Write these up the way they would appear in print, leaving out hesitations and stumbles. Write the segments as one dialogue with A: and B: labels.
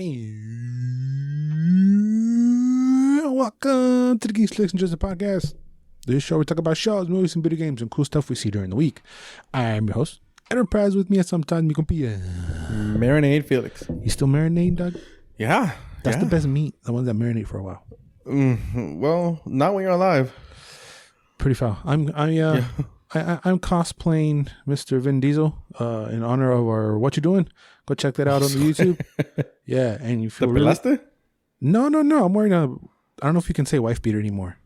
A: And welcome to the Geeks, Geeks, and podcast. This show we talk about shows, movies, and video games and cool stuff we see during the week. I'm your host, Enterprise. With me, sometimes me compete.
B: Marinade Felix.
A: You still marinating, Doug?
B: Yeah.
A: That's the best meat. The ones that marinate for a while.
B: Well, not when you're alive.
A: Pretty foul. I'm cosplaying Mr. Vin Diesel in honor of our What You Doing. Go check that out on the YouTube. Yeah, and you feel
B: really...
A: No. I'm wearing a... I don't know if you can say wife beater anymore.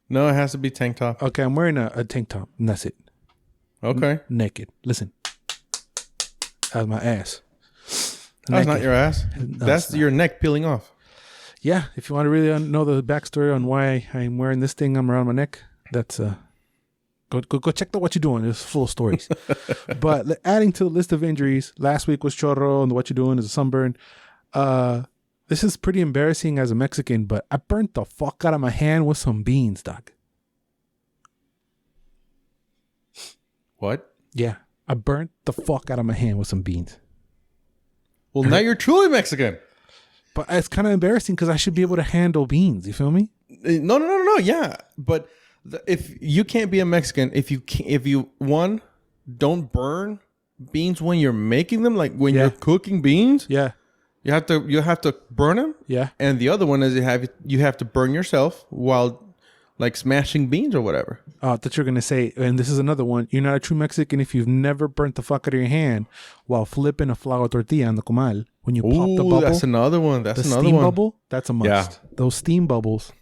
B: No, it has to be tank top.
A: Okay, I'm wearing a tank top, and that's it.
B: Okay.
A: Naked. Listen. That's my ass.
B: That's not your ass.
A: No,
B: that's your neck peeling off.
A: Yeah, if you want to really know the backstory on why I'm wearing this thing around my neck, that's... Go check out What You're Doing. It's full of stories. But adding to the list of injuries, last week was chorro, and What You're Doing is a sunburn. This is pretty embarrassing as a Mexican, but I burnt the fuck out of my hand with some beans, Doc.
B: What?
A: Yeah, I burnt the fuck out of my hand with some beans.
B: Well, now you're truly Mexican.
A: But it's kind of embarrassing because I should be able to handle beans. You feel me?
B: No. Yeah, but... If you can't be a Mexican, if you don't burn beans when you're making them, like when you're cooking beans, you have to burn them.
A: Yeah.
B: And the other one is you have to burn yourself while like smashing beans or whatever.
A: Oh, that you're gonna say, and this is another one. You're not a true Mexican if you've never burnt the fuck out of your hand while flipping a flour tortilla on the comal. When you pop the bubble,
B: that's another one. That's another
A: steam
B: one.
A: Bubble. That's a must.
B: Yeah.
A: Those steam bubbles.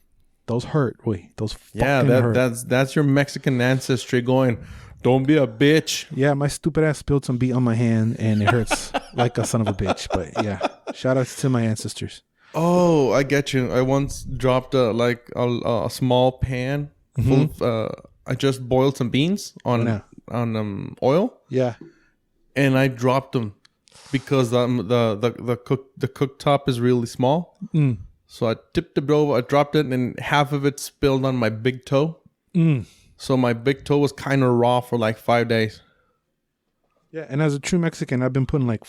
A: Those hurt. Wait, those fucking hurt.
B: That's your Mexican ancestry going, don't be a bitch.
A: Yeah, my stupid ass spilled some beet on my hand and it hurts like a son of a bitch. But yeah, shout out to my ancestors.
B: Oh, I get you. I once dropped a small pan full of, I just boiled some beans on oil. Yeah. And I dropped them because the cooktop is really small. Mm. So I tipped it over, I dropped it, and half of it spilled on my big toe. Mm. So my big toe was kind of raw for like 5 days.
A: Yeah, and as a true Mexican, I've been putting like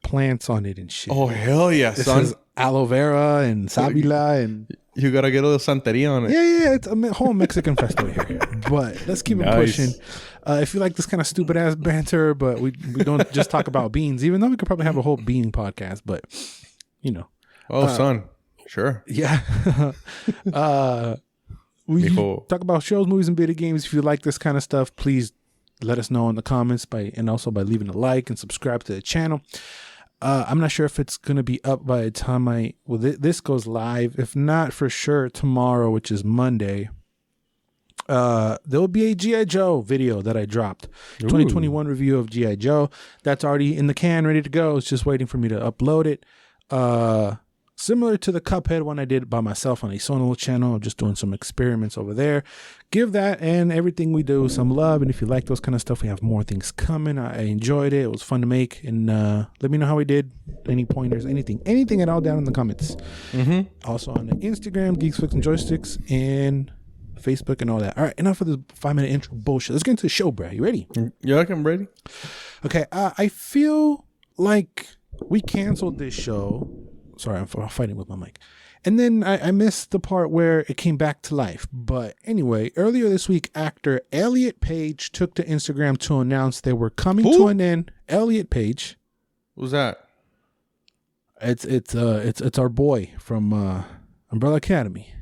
A: plants on it and shit.
B: Oh, hell yeah,
A: this
B: son.
A: Is aloe vera and sabila and...
B: You got to get a little santeria on it.
A: Yeah, it's a whole Mexican festival here. But let's keep it pushing. If you like this kind of stupid-ass banter, but we don't just talk about beans, even though we could probably have a whole bean podcast, but, you know.
B: Oh, son. Sure.
A: Yeah. We talk about shows, movies, and video games. If you like this kind of stuff, please let us know in the comments and also by leaving a like and subscribe to the channel. I'm not sure if it's going to be up by the time this goes live. If not, for sure, tomorrow, which is Monday, there will be a G.I. Joe video that I dropped. 2021 review of G.I. Joe. That's already in the can, ready to go. It's just waiting for me to upload it. Similar to the Cuphead one I did by myself on a solo channel. I'm just doing some experiments over there. Give that and everything we do some love. And if you like those kind of stuff, we have more things coming. I enjoyed it. It was fun to make. And let me know how we did. Any pointers, anything at all down in the comments. Mm-hmm. Also on the Instagram, Geeks, Flicks, and Joysticks, and Facebook and all that. All right, enough of this 5-minute intro bullshit. Let's get into the show, bro. You ready?
B: Yeah, I'm ready.
A: Okay, I feel like we canceled this show. Sorry, I'm fighting with my mic. And then I missed the part where it came back to life. But anyway, earlier this week, actor Elliot Page took to Instagram to announce they were coming to an end. Elliot Page.
B: Who's that?
A: It's our boy from Umbrella Academy.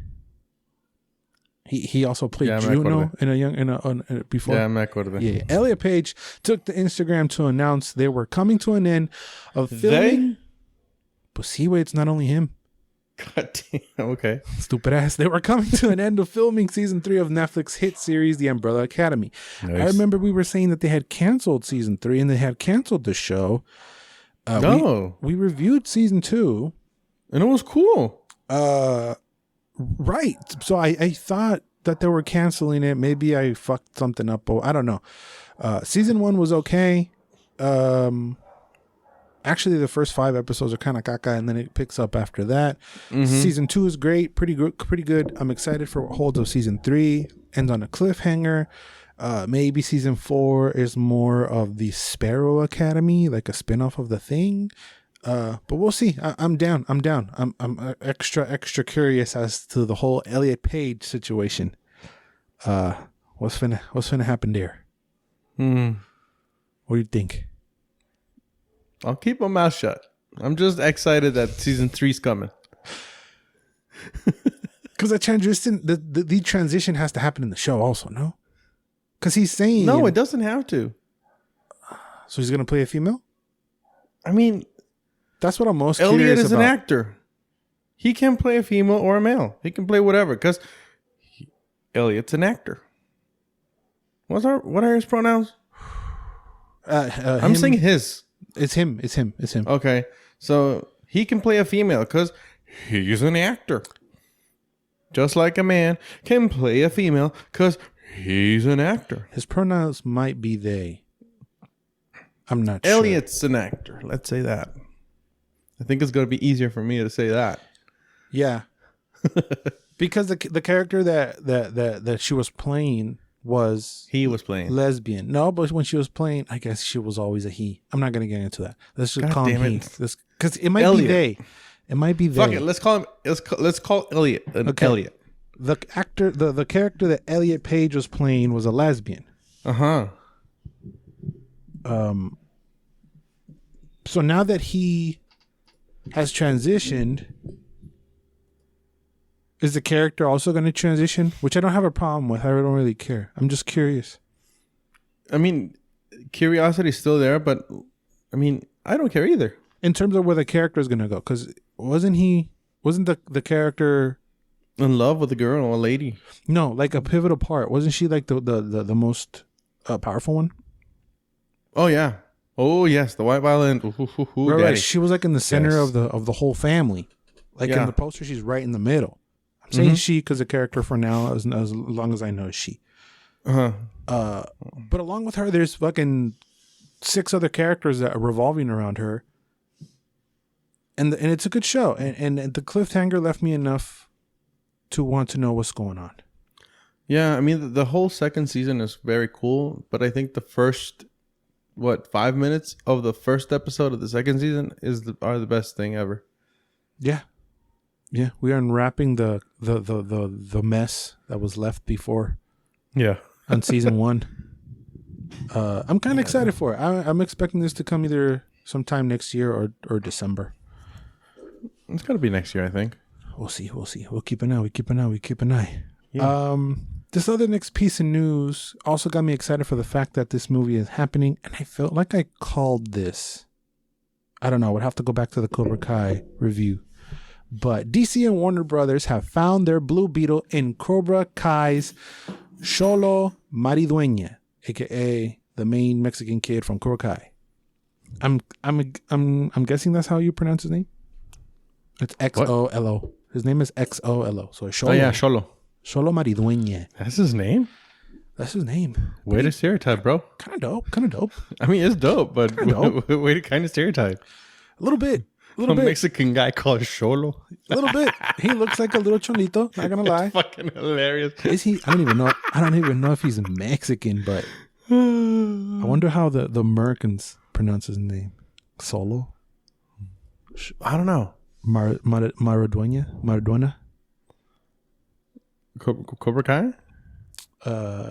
A: He also played Juno before.
B: Yeah, me acuerdo.
A: Yeah, Elliot Page took to Instagram to announce they were coming to an end of filming. But see, wait, it's not only him.
B: God damn. Okay.
A: Stupid ass. They were coming to an end of filming season 3 of Netflix hit series The Umbrella Academy. Nice. I remember we were saying that they had canceled season 3 and they had canceled the show.
B: No.
A: We reviewed season 2.
B: And it was cool.
A: Right. So I thought that they were canceling it. Maybe I fucked something up. I don't know. Season 1 was okay. Actually, the first 5 episodes are kind of caca, and then it picks up after that. Mm-hmm. Season 2 is great, pretty good. I'm excited for what holds of season 3. Ends on a cliffhanger. Maybe season 4 is more of the Sparrow Academy, like a spinoff of The Thing. But we'll see. I'm down. I'm extra curious as to the whole Elliot Page situation. What's finna happen there? What do you think?
B: I'll keep my mouth shut. I'm just excited that season 3's coming.
A: Because the transition has to happen in the show also, no? Because he's saying...
B: No, it doesn't have to.
A: So he's going to play a female?
B: I mean...
A: That's what I'm most
B: Elliot
A: curious about.
B: Elliot is an actor. He can play a female or a male. He can play whatever because Elliot's an actor. What are his pronouns? I'm saying his.
A: It's him.
B: Okay. So he can play a female because he's an actor. Just like a man can play a female because he's an actor.
A: His pronouns might be they. I'm not sure.
B: Elliot's an actor. Let's say that. I think it's going to be easier for me to say that.
A: Yeah. Because the character that she was playing was...
B: He was playing.
A: Lesbian. No, but when she was playing, I guess she was always a he. I'm not going to get into that. Let's just call him he. Because it might be they. It might be they.
B: Fuck it. Let's call him... Let's call Elliot. Okay. Elliot.
A: The actor... The character that Elliot Page was playing was a lesbian.
B: Uh-huh.
A: So now that he has transitioned... Is the character also going to transition? Which I don't have a problem with. I don't really care. I'm just curious.
B: I mean, curiosity is still there, but I mean, I don't care either.
A: In terms of where the character is going to go, because wasn't the character
B: in love with a girl or a lady?
A: No, like a pivotal part. Wasn't she like the most powerful one?
B: Oh yeah. Oh yes, the white violin.
A: Right. She was like in the center of the whole family. Like in the poster, she's right in the middle. I'm saying she because the character for now, as long as I know, is she. But along with her, there's fucking 6 other characters that are revolving around her, and it's a good show. And the cliffhanger left me enough to want to know what's going on.
B: Yeah, I mean the whole second season is very cool, but I think the first 5 minutes of the first episode of the second season are the best thing ever.
A: Yeah. Yeah, we are unwrapping the mess that was left before.
B: Yeah,
A: on season 1. I'm kind of excited for it. I'm expecting this to come either sometime next year or December.
B: It's gotta be next year, I think.
A: We'll see. We'll keep an eye. Yeah. This other next piece of news also got me excited for the fact that this movie is happening, and I felt like I called this. I don't know. I would have to go back to the Cobra Kai review. But DC and Warner Brothers have found their Blue Beetle in Cobra Kai's Xolo Maridueña, aka the main Mexican kid from Cobra Kai. I'm guessing that's how you pronounce his name. It's Xolo. His name is Xolo. So Xolo.
B: Oh yeah, Xolo.
A: Xolo Maridueña.
B: That's his name.
A: That's his name.
B: Way to stereotype, bro.
A: Kind of dope.
B: I mean, it's dope, but way to kind of stereotype.
A: A little bit.
B: A Mexican guy called Xolo.
A: A little bit. He looks like a little cholito. Not gonna lie.
B: It's fucking hilarious.
A: Is he? I don't even know if he's Mexican, but I wonder how the Americans pronounce his name. Solo.
B: I don't know.
A: Maridueña.
B: Cobra Kai.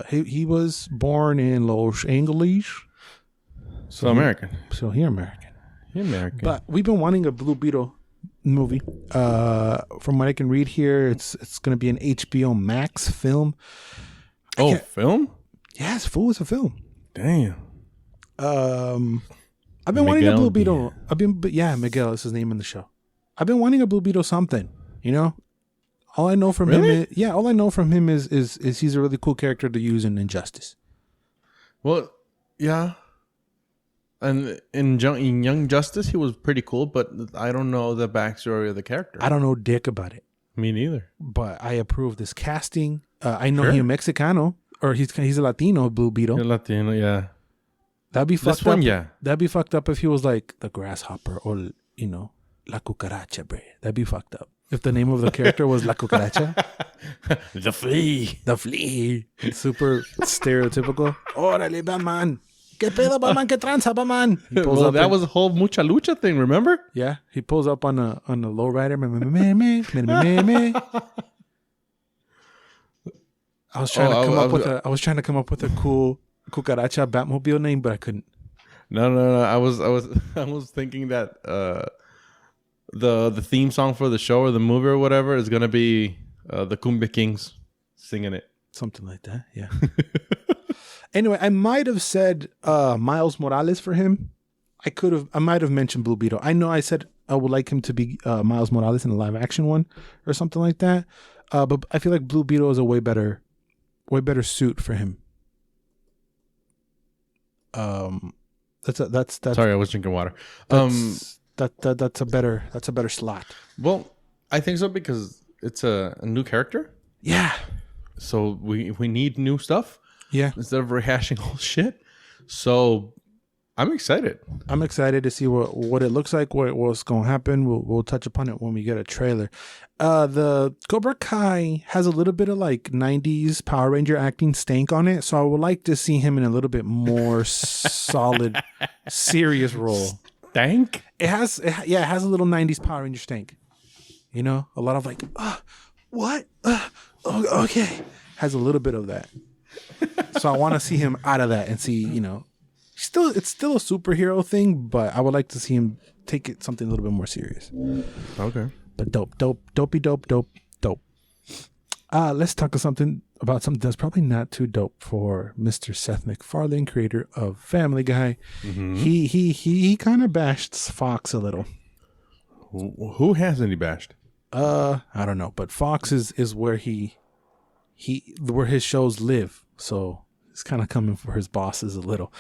A: He was born in Los Angeles.
B: So American.
A: So he American.
B: American.
A: But we've been wanting a Blue Beetle movie. From what I can read here, it's going to be an HBO Max film.
B: Film?
A: Yes, fool, it's a film.
B: Damn.
A: I've been wanting a Blue Beetle. Miguel is his name in the show. I've been wanting a Blue Beetle something, you know? All I know from him is he's a really cool character to use in Injustice.
B: Well, yeah. And in Young Justice, he was pretty cool, but I don't know the backstory of the character.
A: I don't know dick about it.
B: Me neither.
A: But I approve this casting. I know he's Mexicano, or he's a Latino Blue Beetle.
B: A Latino, yeah.
A: That'd be fucked up.
B: Yeah.
A: That'd be fucked up if he was like the grasshopper or, La Cucaracha, bre. That'd be fucked up. If the name of the character was La Cucaracha.
B: The Flea.
A: The Flea. It's super stereotypical. Órale, Batman. Que pedo, Batman? Que tranza, Batman?
B: Well, that was the whole Mucha Lucha thing, remember?
A: Yeah, he pulls up on a lowrider. I was trying to come up with a cool cucaracha Batmobile name, but I couldn't.
B: No. I was thinking that the theme song for the show or the movie or whatever is gonna be the Cumbia Kings singing it.
A: Something like that, yeah. Anyway, I might have said Miles Morales for him. I might have mentioned Blue Beetle. I know I said I would like him to be Miles Morales in a live action one or something like that. But I feel like Blue Beetle is a way better suit for him. That's
B: Sorry, I was drinking water.
A: That's a better slot.
B: Well, I think so because it's a new character.
A: Yeah.
B: So we need new stuff.
A: Yeah.
B: Instead of rehashing old shit. So I'm excited.
A: I'm excited to see what it looks like, what's going to happen. We'll touch upon it when we get a trailer. The Cobra Kai has a little bit of like 90s Power Ranger acting stank on it. So I would like to see him in a little bit more solid, serious role.
B: Stank?
A: It has a little 90s Power Ranger stank. You know, a lot of like, what? Okay. Has a little bit of that. So I want to see him out of that and see, you know, it's still a superhero thing, but I would like to see him take it something a little bit more serious.
B: Okay.
A: But dopey dope. Let's talk about something that's probably not too dope for Mr. Seth MacFarlane, creator of Family Guy. Mm-hmm. He kind of bashed Fox a little.
B: Who hasn't he bashed?
A: I don't know, but Fox is where where his shows live. So he's kind of coming for his bosses a little.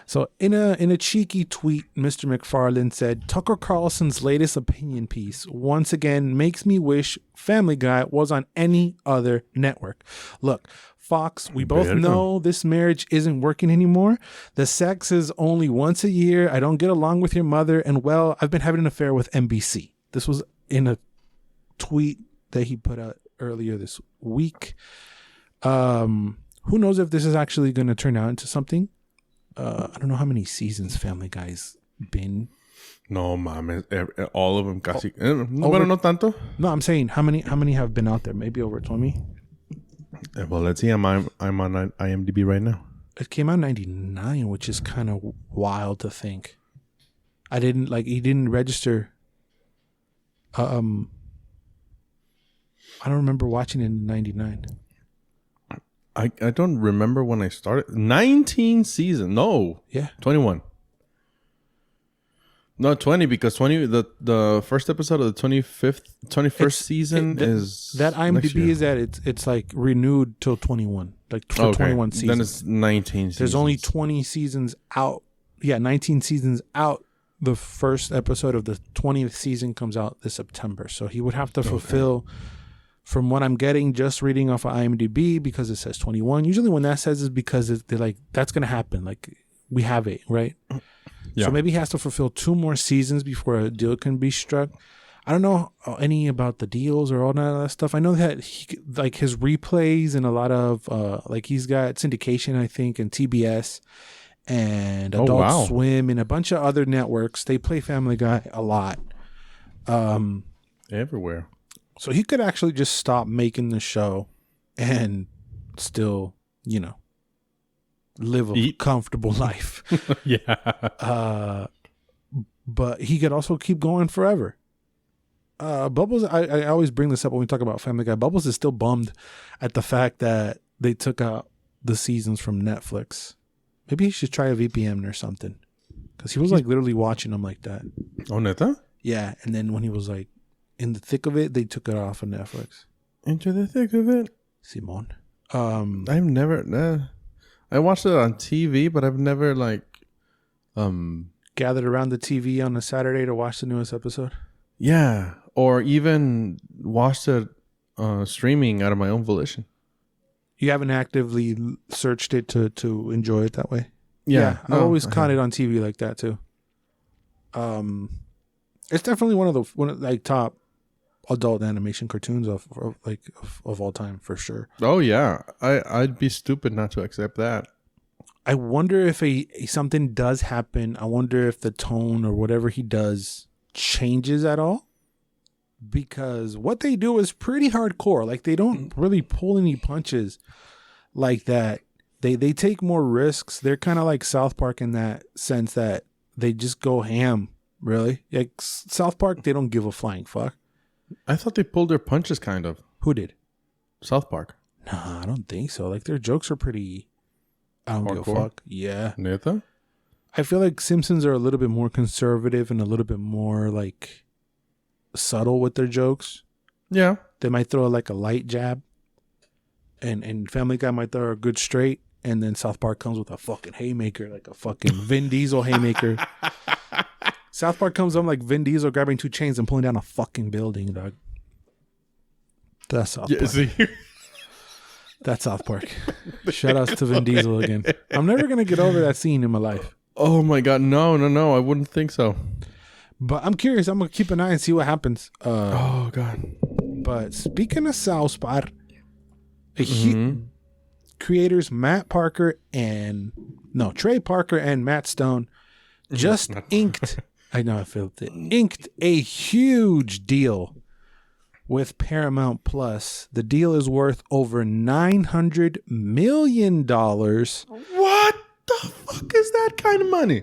A: So in a cheeky tweet, Mr. MacFarlane said, Tucker Carlson's latest opinion piece once again makes me wish Family Guy was on any other network. Look, Fox, we both know this marriage isn't working anymore. The sex is only once a year. I don't get along with your mother. And well, I've been having an affair with NBC. This was in a tweet that he put out earlier this week. Who knows if this is actually going to turn out into something? I don't know how many seasons Family Guy's been.
B: No, mames. All of them casi. Bueno, no tanto.
A: No, I'm saying how many have been out there? Maybe over 20?
B: Well, let's see. I'm on IMDb right now.
A: It came out in 99, which is kind of wild to think. He didn't register. I don't remember watching it in 99.
B: I don't remember when I started. 19 seasons. No.
A: Yeah.
B: 21. No, 20 because 20 the first episode of the 21st season is
A: that IMDb is that it's like renewed till 21. Like 21 seasons.
B: Then it's 19 seasons.
A: There's only 20 seasons out. Yeah, 19 seasons out. The first episode of the 20th season comes out this September. So he would have to fulfill from what I'm getting, just reading off of IMDb, because it says 21. Usually when that says is because they're like, that's going to happen. Like, we have it, right? Yeah. So maybe he has to fulfill 2 more seasons before a deal can be struck. I don't know any about the deals or all that stuff. I know that his replays and a lot of, he's got syndication, I think, and TBS and Adult Swim and a bunch of other networks. They play Family Guy a lot.
B: Everywhere.
A: So he could actually just stop making the show and still, live a comfortable life.
B: Yeah.
A: But he could also keep going forever. Bubbles, I always bring this up when we talk about Family Guy. Bubbles is still bummed at the fact that they took out the seasons from Netflix. Maybe he should try a VPN or something. Because he was literally watching them like that.
B: Oh, neta?
A: Yeah. And then when he was in the thick of it, they took it off of Netflix.
B: Into the thick of it?
A: Simon.
B: I've never... I watched it on TV, but I've never
A: gathered around the TV on a Saturday to watch the newest episode.
B: Yeah, or even watched it streaming out of my own volition.
A: You haven't actively searched it to enjoy it that way?
B: Yeah,
A: I always caught it on TV like that too. It's definitely one of the top adult animation cartoons of all time for sure.
B: Oh yeah, I'd be stupid not to accept that.
A: I wonder if something does happen. I wonder if the tone or whatever he does changes at all. Because what they do is pretty hardcore. Like, they don't really pull any punches like that. They take more risks. They're kind of like South Park in that sense that they just go ham, really. Like, South Park, they don't give a flying fuck.
B: I thought they pulled their punches, kind of.
A: Who did?
B: South Park.
A: No, I don't think so. Like, their jokes are pretty... I don't give a fuck. Yeah.
B: Neta?
A: I feel like Simpsons are a little bit more conservative and a little bit more, like, subtle with their jokes.
B: Yeah.
A: They might throw, like, a light jab. And Family Guy might throw a good straight. And then South Park comes with a fucking haymaker, like a fucking Vin Diesel haymaker. South Park comes up like Vin Diesel grabbing two chains and pulling down a fucking building, dog. That's South Park. See? That's South Park. Shout outs to Vin Diesel again. I'm never going to get over that scene in my life.
B: Oh my God. No. I wouldn't think so.
A: But I'm curious. I'm going to keep an eye and see what happens.
B: Oh God.
A: But speaking of South Park, creators Trey Parker and Matt Stone just inked a huge deal with Paramount Plus. The deal is worth over $900 million.
B: What the fuck is that kind of money?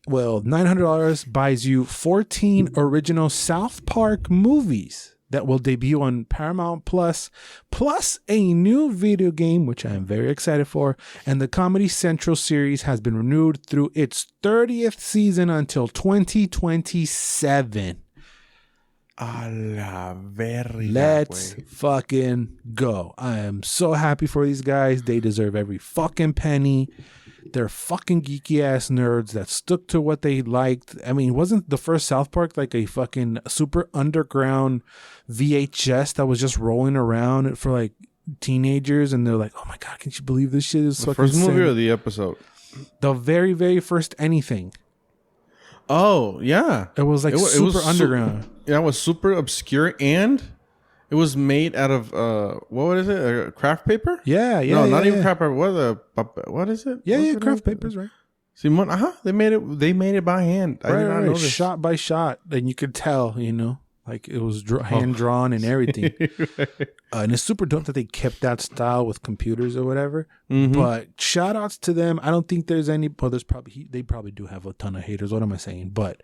A: Well, $900 buys you 14 original South Park movies that will debut on Paramount Plus a new video game, which I am very excited for. And the Comedy Central series has been renewed through its 30th season until 2027.
B: A la verga.
A: Let's fucking go. I am so happy for these guys. They deserve every fucking penny. They're fucking geeky ass nerds that stuck to what they liked. I mean, wasn't the first South Park like a fucking super underground VHS that was just rolling around for like teenagers? And they're like, oh my God, can you believe this shit is
B: the
A: fucking
B: first movie
A: insane?
B: or the episode?
A: The very, very first anything.
B: Oh, yeah.
A: It was like super underground.
B: It was super obscure, and it was made out of what is it? Craft paper?
A: Yeah.
B: No, not even craft paper. What is it?
A: Yeah, craft papers, right?
B: Simon, They made it by hand. I did not know this.
A: Shot by shot, and you could tell, like it was hand drawn and everything. And it's super dope that they kept that style with computers or whatever. Mm-hmm. But shout outs to them. I don't think there's any. Well, they probably do have a ton of haters. What am I saying? But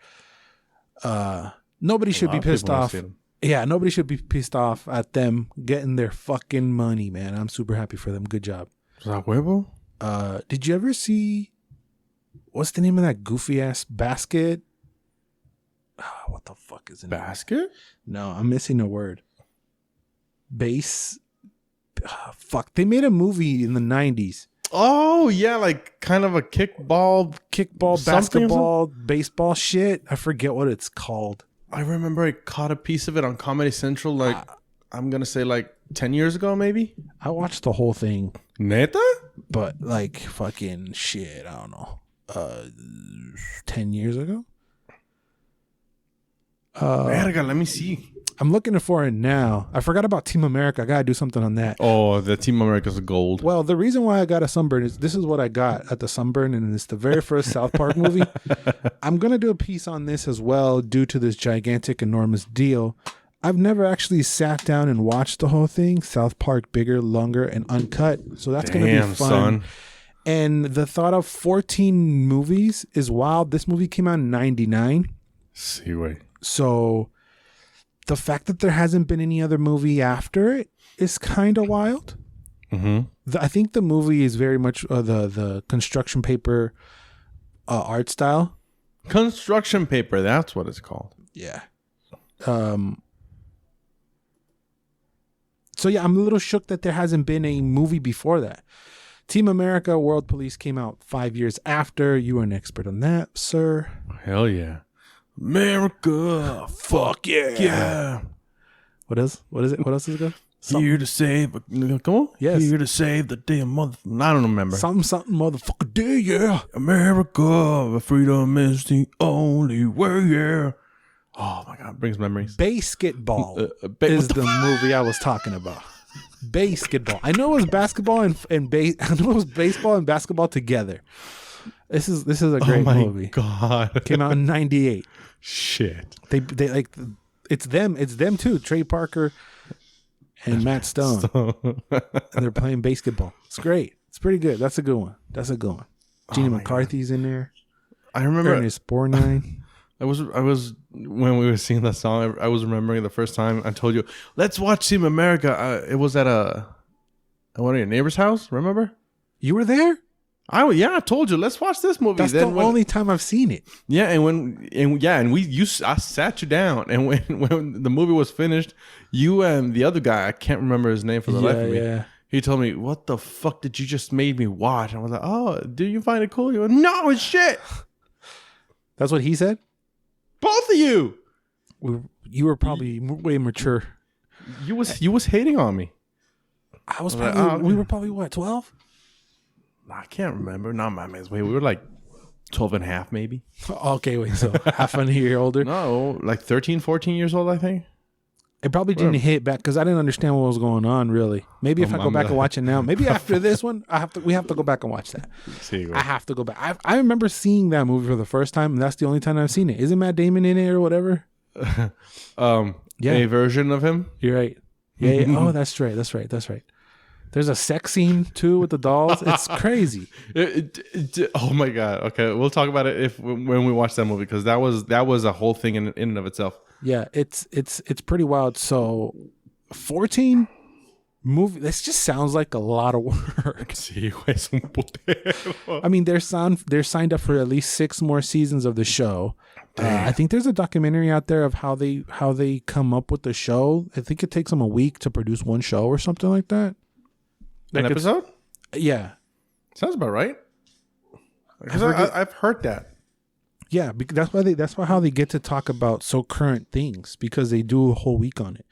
A: nobody should be pissed off. Yeah, nobody should be pissed off at them getting their fucking money, man. I'm super happy for them. Good job.
B: Huevo?
A: Did you ever see, what's the name of that goofy ass basket? What the fuck is it?
B: Basket?
A: No, I'm missing a word. Base. Fuck. They made a movie in the 90s.
B: Oh, yeah, like kind of a kickball,
A: basketball, baseball shit. I forget what it's called.
B: I remember I caught a piece of it on Comedy Central, like, I'm going to say like 10 years ago, maybe.
A: I watched the whole thing.
B: Neta?
A: But like fucking shit, I don't know. 10 years ago?
B: Verga, let me see.
A: I'm looking for it now. I forgot about Team America. I got to do something on that.
B: Oh, the Team America's gold.
A: Well, the reason why I got a sunburn is this is what I got at the sunburn, and it's the very first South Park movie. I'm going to do a piece on this as well due to this gigantic, enormous deal. I've never actually sat down and watched the whole thing. South Park, bigger, longer, and uncut. So that's going to be fun. Son. And the thought of 14 movies is wild. This movie came out in 99.
B: See, wait.
A: So the fact that there hasn't been any other movie after it is kind of wild.
B: Mm-hmm.
A: I think the movie is very much the construction paper art style.
B: Construction paper, that's what it's called.
A: Yeah. So yeah, I'm a little shook that there hasn't been a movie before that. Team America, World Police came out 5 years after. You are an expert on that, sir.
B: Hell yeah. America, fuck yeah.
A: Yeah. What is it? What else does it go?
B: Here to save. Come on.
A: Yes.
B: Here to save the damn mother. I don't remember.
A: Something motherfucker day, yeah.
B: America, freedom is the only way, yeah. Oh my God, brings memories.
A: Basketball is the movie I was talking about. Basketball. I know it was basketball and I know it was baseball and basketball together. This is a great movie.
B: God.
A: Came out in 98.
B: Shit.
A: They like it's them too. Trey Parker and Matt Stone. And they're playing basketball. It's great. It's pretty good. That's a good one. Gina McCarthy's in there.
B: I remember
A: Ernest Borgnine.
B: I was when we were singing that song. I was remembering the first time I told you, "Let's watch Team America." It was at one of your neighbor's house. Remember?
A: You were there?
B: I told you, let's watch this movie.
A: That's the only time I've seen it.
B: Yeah, I sat you down, and when the movie was finished, you and the other guy, I can't remember his name for the life of me. Yeah. He told me, "What the fuck did you just made me watch?" And I was like, "Oh, do you find it cool?" You went, "No, it's shit."
A: That's what he said?
B: Both of you.
A: You were probably way mature.
B: You was hating on me.
A: I was probably, we were probably what, 12?
B: I can't remember. Not my man's way. We were like 12 and a half, maybe.
A: Okay, wait, so half a year older?
B: No, like 13, 14 years old, I think.
A: It probably didn't hit back because I didn't understand what was going on, really. Maybe if I go back and watch it now, maybe after this one, we have to go back and watch that. I have to go back. I remember seeing that movie for the first time, and that's the only time I've seen it. Isn't Matt Damon in it or whatever?
B: A version of him.
A: You're right. Yeah. Oh, that's right. There's a sex scene too with the dolls. It's crazy.
B: Oh my god. Okay, we'll talk about it when we watch that movie because that was a whole thing in and of itself.
A: Yeah, it's pretty wild. So 14 movie. This just sounds like a lot of work. I mean, they're signed up for at least 6 more seasons of the show. I think there's a documentary out there of how they come up with the show. I think it takes them a week to produce one show or something like that.
B: An episode?
A: Yeah.
B: Sounds about right. I've heard that.
A: Yeah, that's how they get to talk about so current things because they do a whole week on it.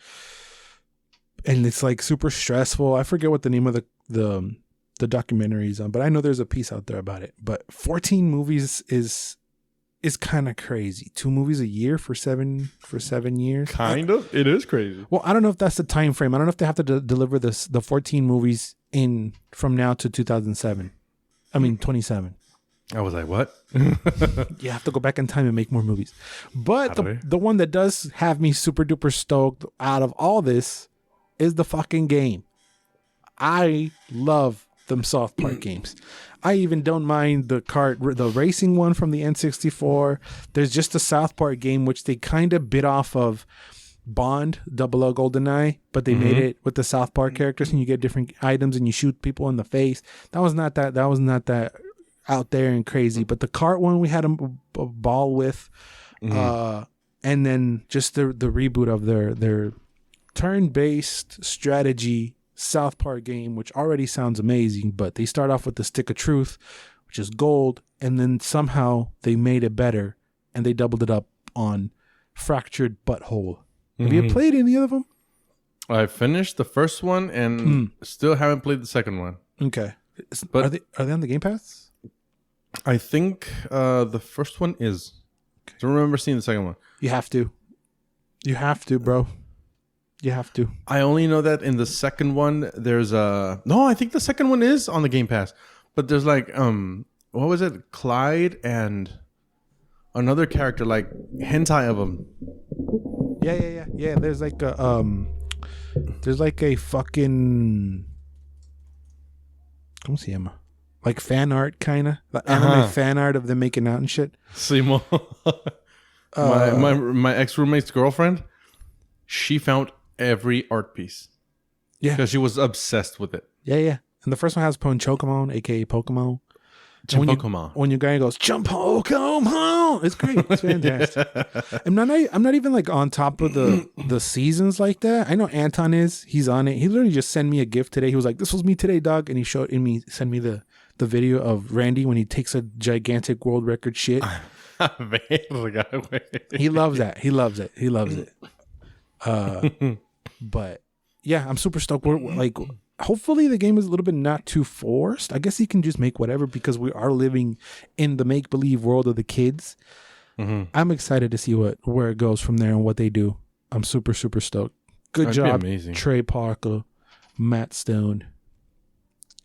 A: And it's like super stressful. I forget what the name of the documentary is on, but I know there's a piece out there about it. But 14 movies is kind of crazy. 2 movies a year for 7 years.
B: Kind of. It is crazy.
A: Well, I don't know if that's the time frame. I don't know if they have to deliver the 14 movies from now to 2007. I mean 27.
B: I was like, what?
A: You have to go back in time and make more movies. But the one that does have me super duper stoked out of all this is the fucking game. I love them South Park games. I even don't mind the racing one from the N64. There's just a South Park game which they kind of bit off of Bond, 00 GoldenEye, but they made it with the South Park characters, and you get different items and you shoot people in the face. That was not that out there and crazy. But the kart one we had a ball with, and then just the reboot of their turn-based strategy South Park game, which already sounds amazing, but they start off with the Stick of Truth, which is gold, and then somehow they made it better and they doubled it up on Fractured Butthole. Have you played any of them?
B: I finished the first one and still haven't played the second one.
A: Okay, but are they on the Game Pass?
B: I think the first one is. Okay. I don't remember seeing the second one.
A: You have to, bro. You have to.
B: I only know that in the second one, there's I think the second one is on the Game Pass. But there's like, what was it? Clyde and another character, like hentai of them.
A: Yeah. There's like a fucking, ¿cómo se llama? Like fan art, kind of. Like anime fan art of them making out and shit.
B: Simo. My ex-roommate's girlfriend, she found every art piece. Yeah. Because she was obsessed with it.
A: Yeah. And the first one has Ponchokimon, a.k.a. Pokemon. When your guy goes, Pokemon, it's great. It's fantastic. I'm not even like on top of the seasons like that. I know Anton is. He's on it. He literally just sent me a gift today. He was like, "This was me today, dog." And he sent me the video of Randy when he takes a gigantic world record shit. He loves that. He loves it. But yeah, I'm super stoked. We're like, hopefully the game is a little bit not too forced. I guess he can just make whatever because we are living in the make-believe world of the kids. I'm excited to see where it goes from there and what they do. I'm super, super stoked. Good job, Trey Parker Matt Stone.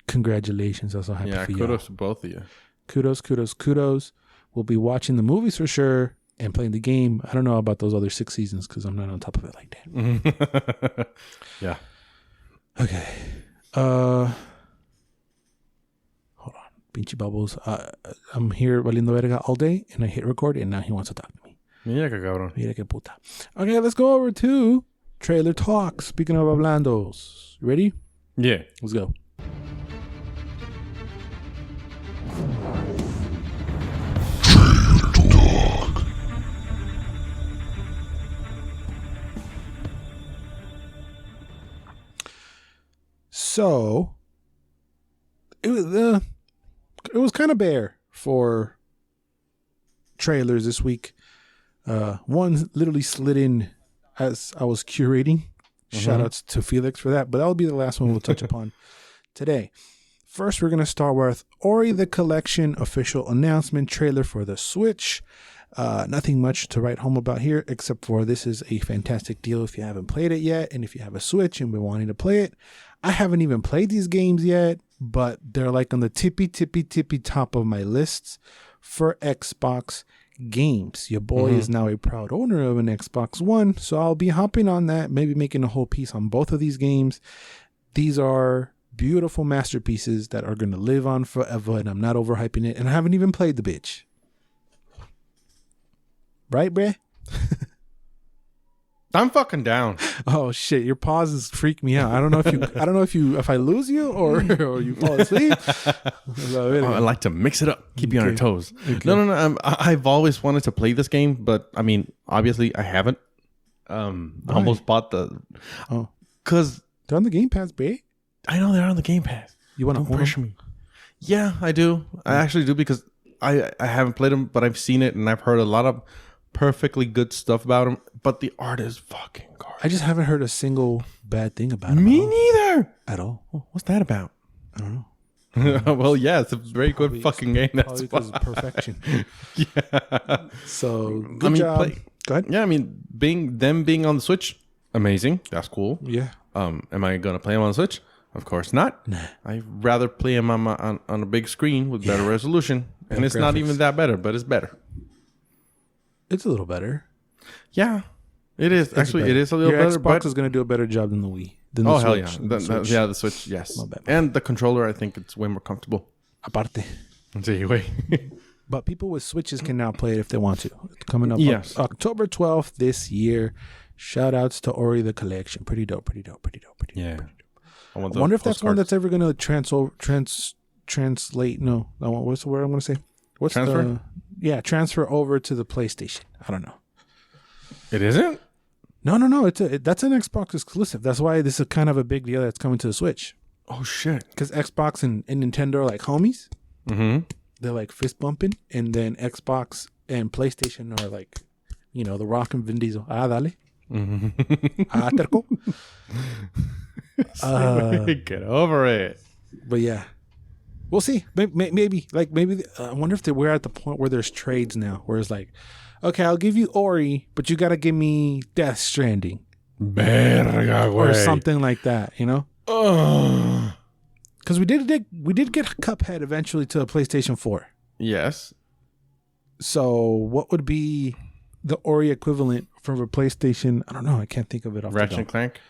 A: Congratulations. I'm so happy for you.
B: Yeah, kudos to both of you.
A: Kudos. We'll be watching the movies for sure and playing the game. I don't know about those other 6 seasons because I'm not on top of it like that.
B: Yeah.
A: Okay. Hold on. Pinchy Bubbles. I'm here valiendo verga all day and I hit record and now he wants to talk to me.
B: Mira que cabrón.
A: Mira que puta. Okay, let's go over to trailer talk. Speaking of hablandos. Ready?
B: Yeah.
A: Let's go. So it was kind of bare for trailers this week. One literally slid in as I was curating. Shout outs to Felix for that, but that'll be the last one we'll touch upon today. First, we're going to start with Ori the Collection official announcement trailer for the Switch. Nothing much to write home about here, except for this is a fantastic deal if you haven't played it yet, and if you have a Switch and been wanting to play it. I haven't even played these games yet, but they're like on the tippy top of my lists for Xbox games. Your boy is now a proud owner of an Xbox One, so I'll be hopping on that, maybe making a whole piece on both of these games. These are beautiful masterpieces that are going to live on forever, and I'm not overhyping it, and I haven't even played the bitch. Right, bruh?
B: I'm fucking down.
A: Oh shit, your pauses freak me out. I don't know if I lose you or you fall asleep.
B: I like to mix it up, keep you on your toes. Okay. No. I've always wanted to play this game, but I mean, obviously I haven't. I almost bought because
A: they're on the Game Pass, babe.
B: I know they're on the Game Pass.
A: You want to
B: pressure me? Yeah, I do. I actually do because I haven't played them, but I've seen it and I've heard a lot of perfectly good stuff about them. But the art is fucking garbage.
A: I just haven't heard a single bad thing about it.
B: Me neither.
A: At all.
B: What's that about?
A: I don't know.
B: Well, yeah, it's a very good fucking game. That's
A: because of perfection.
B: Yeah.
A: So good job. Go ahead.
B: Yeah, I mean, being on the Switch, amazing. That's cool.
A: Yeah.
B: Am I gonna play them on the Switch? Of course not. Nah. I'd rather play them on a big screen with better resolution, and it's graphics. Not even that better, but it's better.
A: It's a little better.
B: Yeah, it is. Actually, it is a little
A: Your
B: better.
A: Xbox is going to do a better job than the Wii.
B: Switch. Hell yeah. The Switch, yes. And the controller, I think it's way more comfortable.
A: Aparte.
B: Sí, güey.
A: But people with Switches can now play it if they want to. It's coming up October 12th this year. Shout outs to Ori the Collection. Pretty dope.
B: Yeah.
A: I wonder if that's one that's ever going to translate. No. What's the word I'm going to say?
B: Transfer?
A: Transfer over to the PlayStation. I don't know.
B: It isn't?
A: No. That's an Xbox exclusive. That's why this is kind of a big deal that's coming to the Switch.
B: Oh, shit.
A: Because Xbox and Nintendo are like homies. Mm-hmm. They're like fist bumping. And then Xbox and PlayStation are like, The Rock and Vin Diesel. Dale. Mm-hmm. Terco.
B: Get over it.
A: But yeah. We'll see. Maybe I wonder if we're at the point where there's trades now, where it's like, okay, I'll give you Ori, but you got to give me Death Stranding.
B: Verga,
A: or something like that, Because we did get Cuphead eventually to a PlayStation 4.
B: Yes.
A: So what would be the Ori equivalent from a PlayStation? I don't know. I can't think of it off the top.
B: Ratchet & Clank?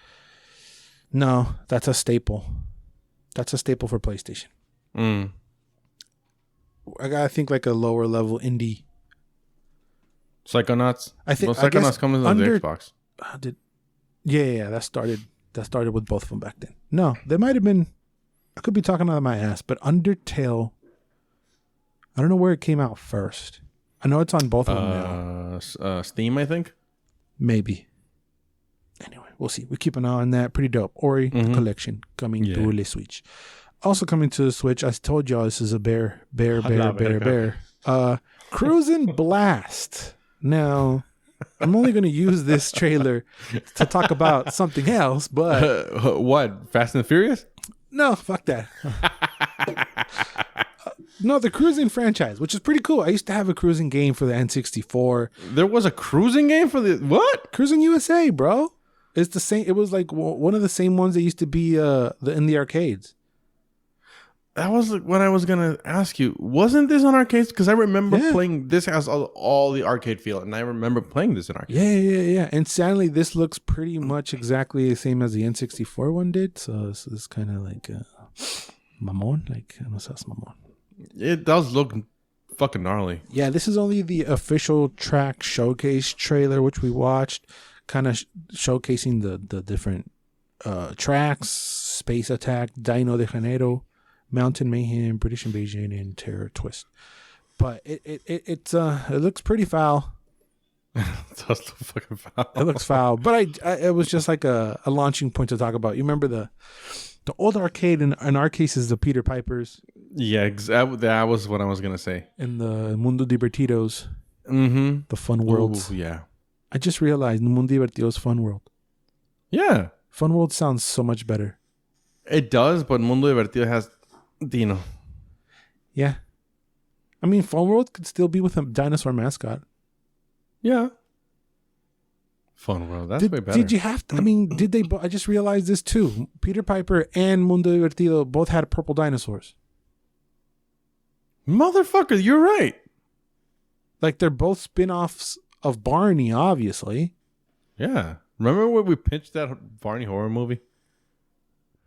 A: No, that's a staple. That's a staple for PlayStation. I gotta think like a lower level indie.
B: Psychonauts.
A: I think
B: Psychonauts comes on the Xbox.
A: Yeah. That started with both of them back then. No, they might have been. I could be talking out of my ass, but Undertale. I don't know where it came out first. I know it's on both of them now.
B: Steam, I think.
A: Maybe. Anyway, we'll see. We keep an eye on that. Pretty dope. Ori the Collection coming to the Switch. Also coming to the Switch, I told y'all this is a bear. Cruis'n Blast. Now, I'm only going to use this trailer to talk about something else, but...
B: what? Fast and Furious?
A: No, fuck that. No, the Cruis'n franchise, which is pretty cool. I used to have a Cruis'n game for the N64.
B: There was a Cruis'n game for the... What?
A: Cruis'n USA, bro. It's the same. It was like one of the same ones that used to be in the arcades.
B: That was what I was gonna ask you. Wasn't this on arcades? Because I remember playing. This has all the arcade feel, and I remember playing this in arcade.
A: Yeah. And sadly, this looks pretty much exactly the same as the N64 one did. So this is kind of like mamon, like no seas mamon.
B: It does look fucking gnarly.
A: Yeah, this is only the official track showcase trailer, which we watched, kind of showcasing the different tracks: Space Attack, Dino de Janeiro, Mountain Mayhem, British Invasion, and Terror Twist. But it looks pretty foul.
B: It does look fucking foul.
A: It looks foul. But it was just like a launching point to talk about. You remember the old arcade, in our case, is the Peter Pipers.
B: Yeah, that was what I was gonna say.
A: And the Mundo Divertidos.
B: Mm-hmm.
A: The Fun Worlds.
B: Ooh, yeah.
A: I just realized Mundo Divertidos Fun World.
B: Yeah.
A: Fun World sounds so much better.
B: It does, but Mundo Divertido has Dino.
A: Yeah. I mean, Fun World could still be with a dinosaur mascot.
B: Yeah. Fun World. That's way better.
A: Did you have to? I mean, did they? I just realized this too. Peter Piper and Mundo Divertido both had purple dinosaurs.
B: Motherfucker, you're right.
A: Like, they're both spin-offs of Barney, obviously.
B: Yeah. Remember when we pitched that Barney horror movie?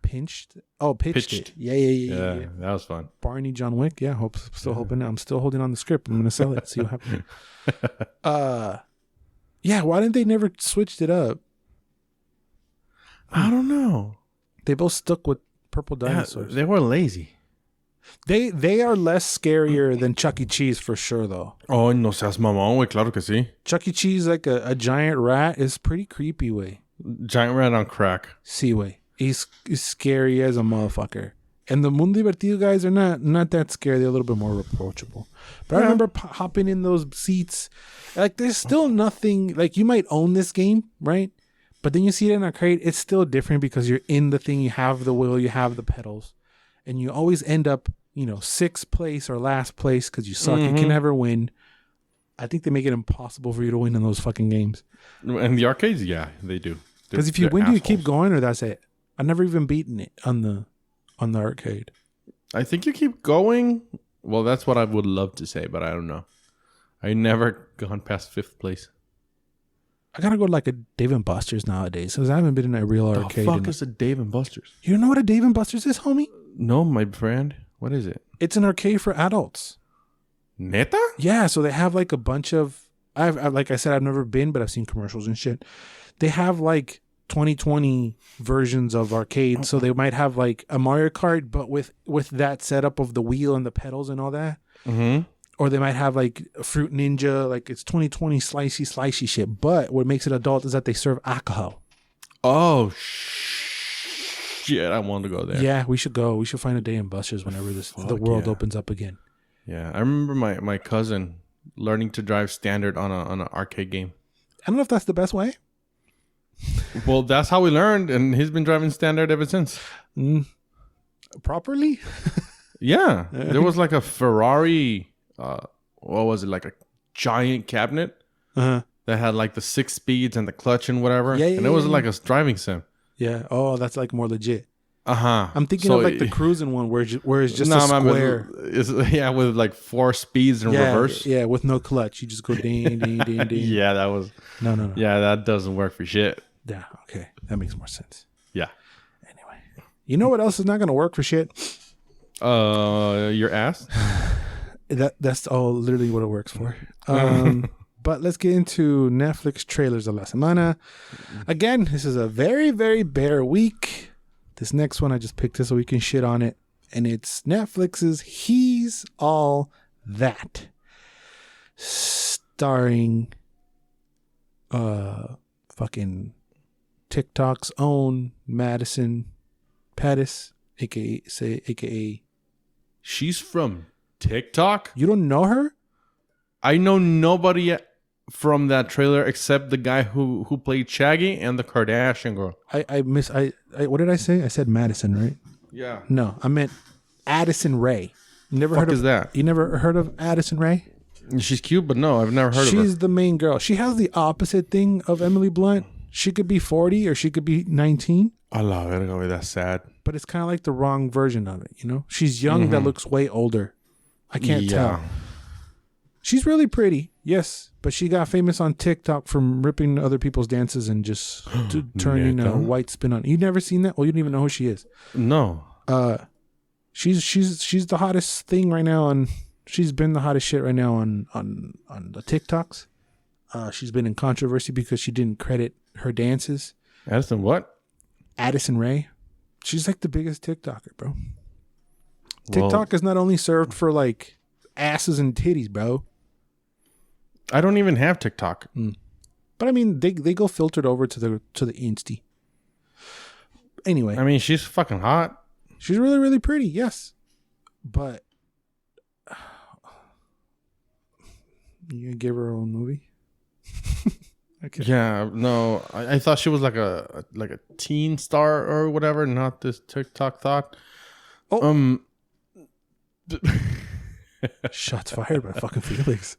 A: Pitched it. Yeah.
B: That was fun.
A: Barney, John Wick. Yeah, hoping. I'm still holding on the script. I'm gonna sell it. See what happens. Yeah. Why didn't they never switched it up?
B: I don't know.
A: They both stuck with purple dinosaurs.
B: Yeah, they were lazy.
A: They are less scarier than Chuck E. Cheese for sure, though.
B: Oh, no seas mamón, güey. Claro que sí.
A: Chuck E. Cheese, like a giant rat, is pretty creepy, way.
B: Giant rat on crack.
A: See, way. He's scary as a motherfucker. And the Mundo Divertido guys are not that scary. They're a little bit more approachable. But I remember hopping in those seats. Like, there's still nothing. Like, you might own this game, right? But then you see it in a crate. It's still different because you're in the thing. You have the wheel. You have the pedals. And you always end up, sixth place or last place because you suck. Mm-hmm. You can never win. I think they make it impossible for you to win in those fucking games.
B: And the arcades, yeah, they do.
A: Because if you win, do you keep going, or that's it? I've never even beaten it on the arcade.
B: I think you keep going. Well, that's what I would love to say, but I don't know. I never gone past fifth place.
A: I gotta go to like a Dave & Buster's nowadays because I haven't been in a real arcade.
B: The fuck is a Dave & Buster's?
A: You know what a Dave & Buster's is, homie?
B: No, my friend. What is it?
A: It's an arcade for adults.
B: Neta?
A: Yeah, so they have like a bunch of... like I said, I've never been, but I've seen commercials and shit. They have like 2020 versions of arcade, so they might have like a Mario Kart, but with that setup of the wheel and the pedals and all that.
B: Mm-hmm.
A: Or they might have like Fruit Ninja, like it's 2020 slicey shit. But what makes it adult is that they serve alcohol.
B: Oh, shit. I want to go there.
A: Yeah, we should go. We should find a Dave & Buster's whenever the world opens up again.
B: Yeah, I remember my cousin learning to drive standard on an arcade game.
A: I don't know if that's the best way.
B: Well, that's how we learned, and he's been driving standard ever since.
A: Properly?
B: Yeah. There was like a Ferrari... what was it, like a giant cabinet that had like the 6 speeds and the clutch and whatever, and it was like a driving sim.
A: Yeah. Oh, that's like more legit.
B: I'm
A: thinking of like the Cruis'n one where it's just a square.
B: With like 4 speeds in reverse.
A: Yeah, with no clutch. You just go ding, ding, ding, ding.
B: Yeah, that was... No. Yeah, that doesn't work for shit.
A: Yeah, okay. That makes more sense.
B: Yeah.
A: Anyway. You know what else is not going to work for shit?
B: Your ass?
A: That's all literally what it works for. But let's get into Netflix trailers de la semana. Again, this is a very, very bare week. This next one I just picked it so we can shit on it. And it's Netflix's He's All That. Starring fucking TikTok's own Madison Pattis, aka
B: She's from TikTok?
A: You don't know her?
B: I know nobody from that trailer except the guy who played Shaggy and the Kardashian girl.
A: I what did I say? I said Madison, right?
B: Yeah.
A: No, I meant Addison Rae. Never heard of
B: that?
A: You never heard of Addison Rae?
B: She's cute, but no, I've never heard of her.
A: She's the main girl. She has the opposite thing of Emily Blunt. She could be 40 or she could be 19.
B: I love it. That's sad.
A: But it's kind of like the wrong version of it, you know? She's young that looks way older. I can't tell. She's really pretty, yes. But she got famous on TikTok from ripping other people's dances and just turning a white spin on. You never seen that? Well, you don't even know who she is.
B: No.
A: She's the hottest thing right now on. She's been the hottest shit right now on the TikToks. She's been in controversy because she didn't credit her dances.
B: Addison what?
A: Addison Rae. She's like the biggest TikToker, bro. TikTok is not only served for like asses and titties, bro.
B: I don't even have TikTok.
A: But I mean, they go filtered over to the Insty. Anyway,
B: I mean, she's fucking hot.
A: She's really, really pretty, yes. But you gonna give her her own movie? Okay.
B: Yeah, no, I thought she was like a teen star or whatever, not this TikTok thought.
A: Oh, shots fired by fucking Felix.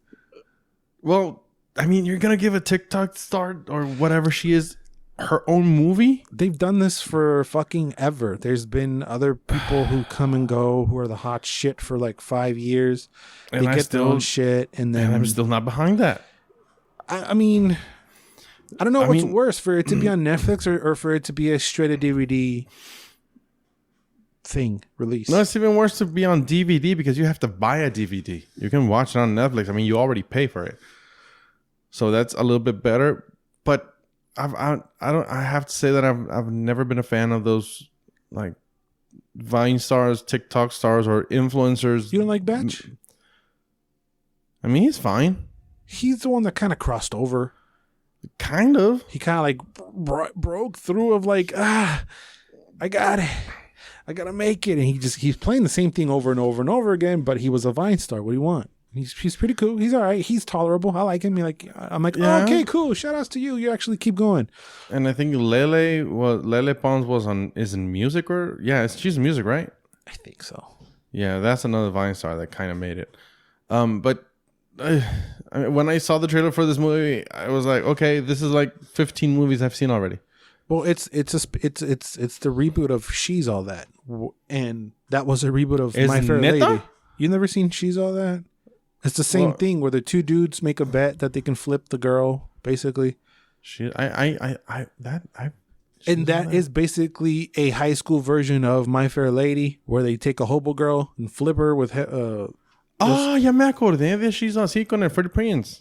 B: Well, I mean, you're gonna give a TikTok star or whatever she is her own movie?
A: They've done this for fucking ever. There's been other people who come and go who are the hot shit for like 5 years.
B: And
A: they get their own shit, and then
B: I'm still not behind that.
A: I mean, I don't know what's worse, for it to be on Netflix or for it to be a straight to DVD thing release.
B: No, it's even worse to be on DVD because you have to buy a DVD. You can watch it on Netflix. I mean, you already pay for it, so that's a little bit better. But I have to say that I've never been a fan of those like Vine stars, TikTok stars, or influencers.
A: You don't like Batch?
B: I mean, he's fine.
A: He's the one that kind of crossed over.
B: Kind of.
A: He kind of like broke through of like, I got it. I gotta make it. And he's playing the same thing over and over and over again, but he was a Vine star. What do you want? He's pretty cool. He's all right. He's tolerable. I like him. I'm like,
B: yeah.
A: Oh, okay, cool. Shout outs to you. You actually keep going.
B: And I think Lele Pons is in music she's in music, right?
A: I think so.
B: Yeah, that's another Vine star that kind of made it. But when I saw the trailer for this movie, I was like, okay, this is like 15 movies I've seen already.
A: Well, it's the reboot of She's All That, and that was a reboot of My Fair Lady. You never seen She's All That? It's the same thing where the two dudes make a bet that they can flip the girl, basically. That is basically a high school version of My Fair Lady, where they take a hobo girl and flip her with
B: ya me acordé de She's así con el Freddie Prinze.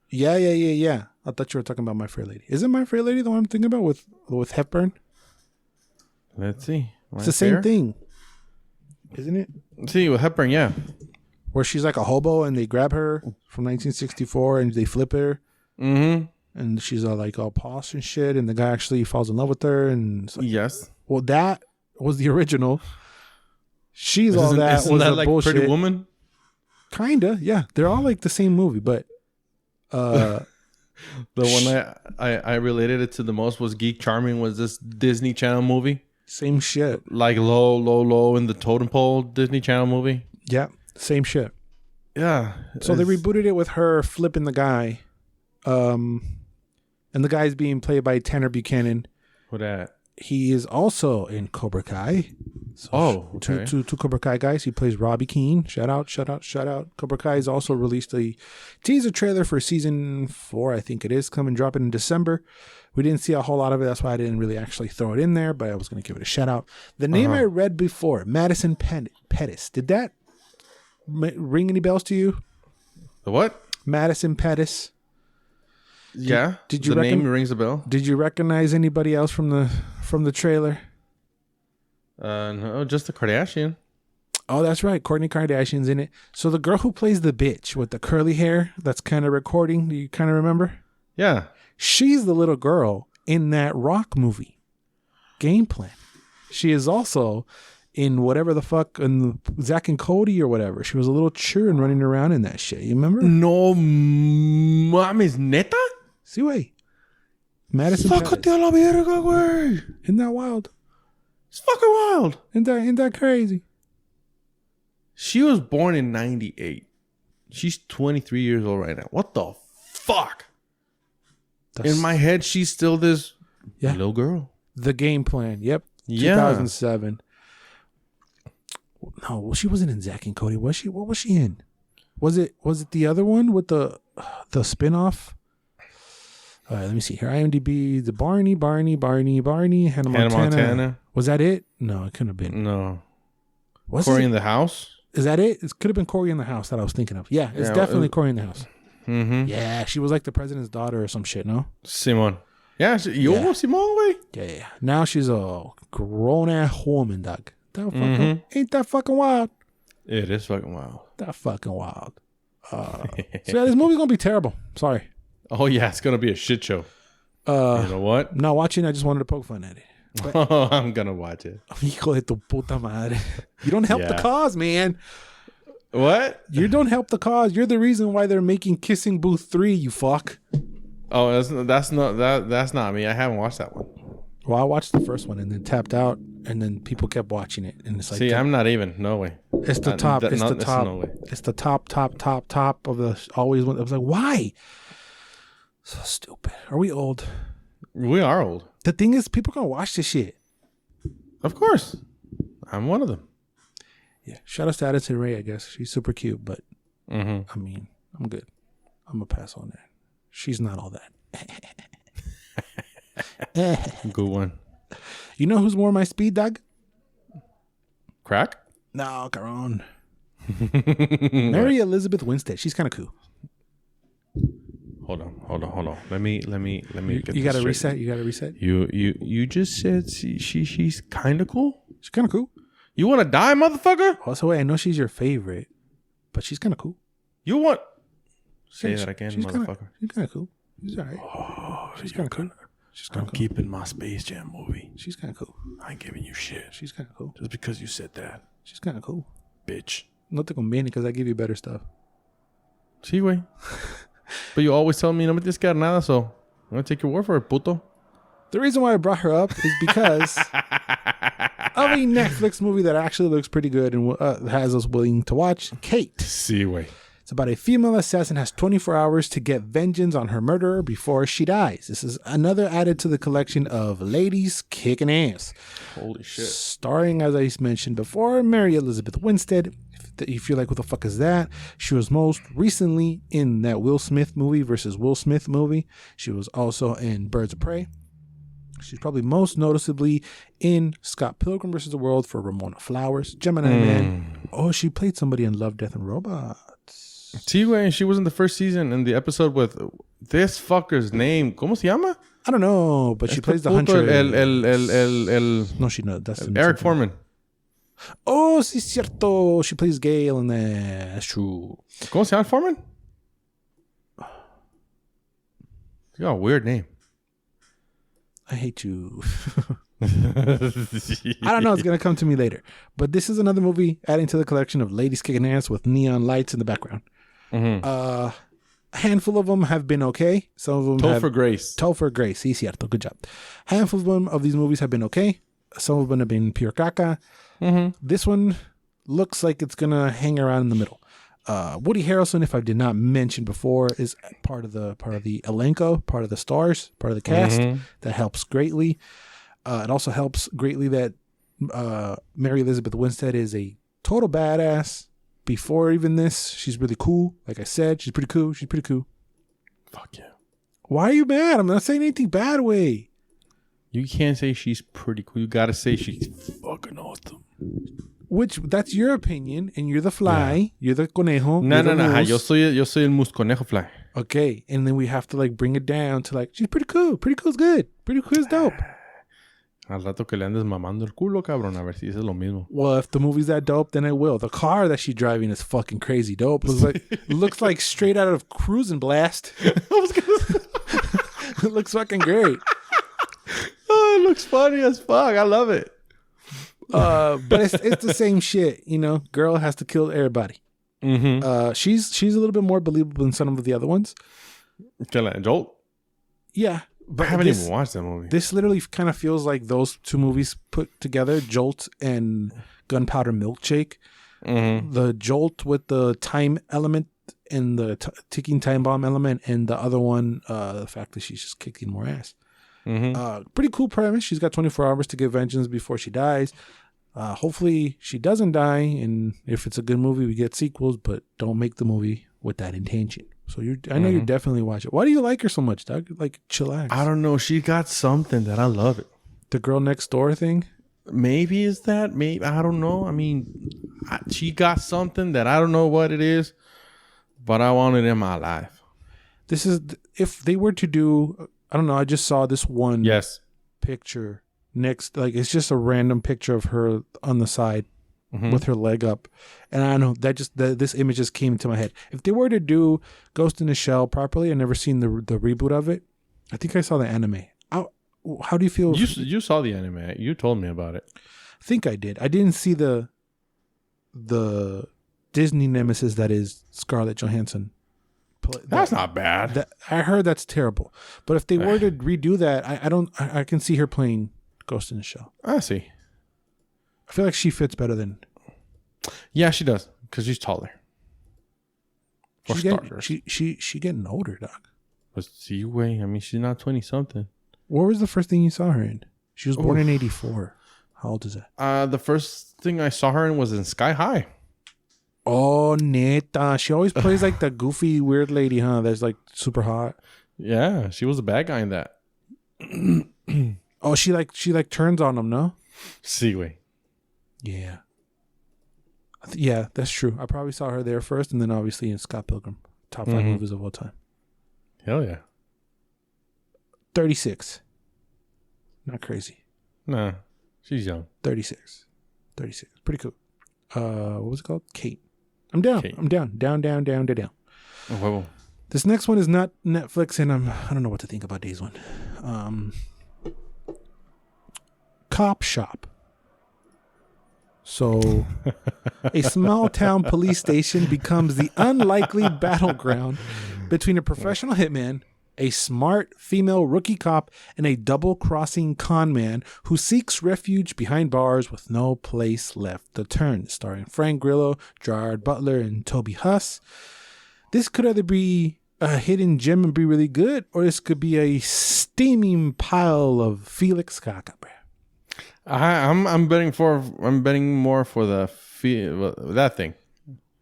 A: Yeah. I thought you were talking about My Fair Lady. Isn't My Fair Lady the one I'm thinking about with Hepburn?
B: Let's see.
A: It's the same thing, isn't it?
B: See, with Hepburn, yeah.
A: Where she's like a hobo and they grab her from 1964 and they flip her.
B: Mm-hmm.
A: And she's all posh and shit. And the guy actually falls in love with her. And it's like,
B: yes.
A: Well, that was the original. She's All That was that like bullshit.
B: Pretty Woman?
A: Kinda, yeah. They're all like the same movie, but
B: the one I related it to the most was Geek Charming, was this Disney Channel movie.
A: Same shit.
B: Like low in the totem pole Disney Channel movie.
A: Yeah, same shit.
B: Yeah.
A: So they rebooted it with her flipping the guy. And the guy's being played by Tanner Buchanan.
B: Who that?
A: He is also in Cobra Kai. So
B: okay.
A: Two Cobra Kai guys. He plays Robbie Keane. Shout out. Cobra Kai has also released a teaser trailer for season 4, I think it is, dropping in December. We didn't see a whole lot of it. That's why I didn't really actually throw it in there, but I was going to give it a shout out. The name I read before, Madison Pettis. Did that ring any bells to you?
B: The what?
A: Madison Pettis.
B: Yeah. Did you name rings a bell?
A: Did you recognize anybody else from the trailer?
B: No, just the Kardashian.
A: Oh, that's right. Kourtney Kardashian's in it. So the girl who plays the bitch with the curly hair that's kind of recording, do you kind of remember?
B: Yeah.
A: She's the little girl in that Rock movie, Game Plan. She is also in whatever the fuck, in Zack and Cody or whatever. She was a little churn running around in that shit. You remember?
B: No mames, neta?
A: Sí, güey. Madison
B: Sácate a la verga, güey.
A: Isn't that wild?
B: It's fucking wild.
A: Isn't that crazy?
B: She was born in 98. She's 23 years old right now. What the fuck? In my head, she's still this little girl.
A: The Game Plan. Yep.
B: Yeah.
A: 2007. No, she wasn't in Zack and Cody, was she? What was she in? Was it the other one with the spinoff? All right, let me see here. IMDb, the Barney, Hannah Montana. Was that it? No, it couldn't have been.
B: No. Corey in the House?
A: Is that it? It could have been Corey in the House that I was thinking of. Yeah, it's definitely Corey in the House.
B: Mm-hmm.
A: Yeah, she was like the president's daughter or some shit, no?
B: Simon. Yeah, Simon, way.
A: Yeah. Now she's a grown-ass woman, dog. Ain't that fucking wild?
B: It is fucking wild.
A: That fucking wild. So yeah, this movie's gonna be terrible. Sorry.
B: Oh yeah, it's gonna be a shit show. You know what?
A: I'm not watching. I just wanted to poke fun at it. But,
B: I'm gonna watch it.
A: Hijo de tu puta madre. You don't help the cause, man.
B: What?
A: You don't help the cause. You're the reason why they're making Kissing Booth 3. You fuck.
B: Oh, that's not me. I haven't watched that one.
A: Well, I watched the first one and then tapped out, and then people kept watching it, and it's like,
B: see, I'm not even. No way.
A: It's the top. It's the top.
B: No way.
A: It's the top of the always one. I was like, why? So stupid. Are we old?
B: We are old.
A: The thing is, people are gonna watch this shit.
B: Of course, I'm one of them.
A: Yeah. Shout out to Addison Rae. I guess she's super cute, but I mean, I'm good. I'm gonna pass on that. She's not all that.
B: Good one.
A: You know who's more my speed, dog?
B: Crack?
A: No, Caron. Mary Elizabeth Winstead. She's kind of cool.
B: Hold on. Let me get
A: you got to reset. You got to reset.
B: You just said she's kind of cool.
A: She's kind of cool.
B: You want to die, motherfucker?
A: Also, wait, I know she's your favorite, but she's kind of cool.
B: You want? Say that again, motherfucker.
A: She's kind of cool. She's all right.
B: Oh,
A: she's kind of cool.
B: I'm keeping my Space Jam movie.
A: She's kind of cool.
B: I ain't giving you shit.
A: She's kind of cool.
B: Just because you said that.
A: She's kind of cool.
B: Bitch.
A: No te conviene because I give you better stuff.
B: Sí, güey. But you always tell me no me tienes que dar nada, so I'm going to take your word for it, puto.
A: The reason why I brought her up is because of a Netflix movie that actually looks pretty good and has us willing to watch. Kate.
B: Sí, güey.
A: It's about a female assassin has 24 hours to get vengeance on her murderer before she dies. This is another added to the collection of ladies kicking ass.
B: Holy shit.
A: Starring, as I mentioned before, Mary Elizabeth Winstead. If you're like, what the fuck is that? She was most recently in that Will Smith movie versus Will Smith movie. She was also in Birds of Prey. She's probably most noticeably in Scott Pilgrim vs. the World for Ramona Flowers. Gemini Man. Oh, she played somebody in Love, Death, and Robots.
B: Sí, güey, she was in the first season in the episode with this fucker's name. ¿Cómo se llama?
A: I don't know, but she plays the hunter. No, she knows. That's
B: Eric Foreman.
A: Oh, sí, cierto. She plays Gale in there. That's true.
B: ¿Cómo se llama Foreman? You got a weird name.
A: I hate you. I don't know. It's going to come to me later. But this is another movie adding to the collection of ladies kicking ass with neon lights in the background. A handful of them have been okay. Some of them
B: Topher Grace.
A: Sí, cierto. Good job. Handful of them of these movies have been okay. Some of them have been pure caca. This one looks like it's going to hang around in the middle. Woody Harrelson, if I did not mention before, is part of the elenco, part of the stars, part of the cast. That helps greatly. It also helps greatly that Mary Elizabeth Winstead is a total badass. Before even this, she's really cool. Like I said, she's pretty cool.
B: Fuck yeah.
A: Why are you mad? I'm not saying anything bad way.
B: You can't say she's pretty cool. You gotta say she's fucking awesome.
A: Which, that's your opinion, and you're the fly. Yeah. You're the conejo.
B: No. Yo soy el conejo fly.
A: Okay, and then we have to like bring it down to like, she's pretty cool. Pretty cool's good. Pretty cool's dope.
B: Al rato que le andes mamando el culo, cabrón, a ver si es lo mismo.
A: Well, if the movie's that dope, then it will. The car that she's driving is fucking crazy dope. Looks like straight out of Cruis'n Blast. It looks fucking great.
B: Oh, it looks funny as fuck. I love it.
A: But it's the same shit, you know. Girl has to kill everybody. She's a little bit more believable than some of the other ones.
B: Jolt?
A: Yeah. But
B: I haven't even watched that movie.
A: This literally kind of feels like those two movies put together, Jolt and Gunpowder Milkshake. The Jolt with the time element in the ticking time bomb element, and the other one, the fact that she's just kicking more ass. Pretty cool premise. She's got 24 hours to get vengeance before she dies. Hopefully she doesn't die, and if it's a good movie, we get sequels, but don't make the movie with that intention. So I know you definitely watch it. Why do you like her so much, Doug? Like, chillax.
B: I don't know. She got something that I love it.
A: The girl next door thing?
B: Maybe is that. Maybe. I don't know. I mean, she got something that I don't know what it is, but I want it in my life.
A: This is, if they were to do, I don't know, I just saw this one picture next, like it's just a random picture of her on the side with her leg up, and I know that just this image just came into my head. If they were to do Ghost in the Shell properly, I've never seen the reboot of it. I think I saw the anime. How do you feel?
B: You saw the anime. You told me about it.
A: I think I did. I didn't see the Disney nemesis that is Scarlett Johansson.
B: That's not bad.
A: I heard that's terrible. But if they were to redo that, I can see her playing Ghost in the Shell.
B: I see.
A: I feel like she fits better than.
B: Yeah, she does, because she's taller.
A: She getting older, Doc.
B: But see, way. I mean, she's not 20-something.
A: What was the first thing you saw her in? She was born in 1984. How old is that?
B: The first thing I saw her in was in Sky High.
A: Oh, neta. She always plays like the goofy, weird lady, huh? That's like super hot.
B: Yeah, she was a bad guy in that.
A: Oh, she turns on him, no?
B: See, way.
A: Yeah. Yeah, that's true. I probably saw her there first, and then obviously in Scott Pilgrim. Top 5 movies of all time.
B: Hell yeah.
A: 36. Not crazy.
B: Nah, she's young.
A: 36. Pretty cool. What was it called? Kate. I'm down. Kate. I'm down. Down.
B: Oh, whoa.
A: This next one is not Netflix, and I don't know what to think about this one. Copshop. So, a small town police station becomes the unlikely battleground between a professional hitman, a smart female rookie cop, and a double-crossing con man who seeks refuge behind bars with no place left to turn. Starring Frank Grillo, Gerard Butler, and Toby Huss. This could either be a hidden gem and be really good, or this could be a steaming pile of Felix Caca.
B: I'm betting more for that thing.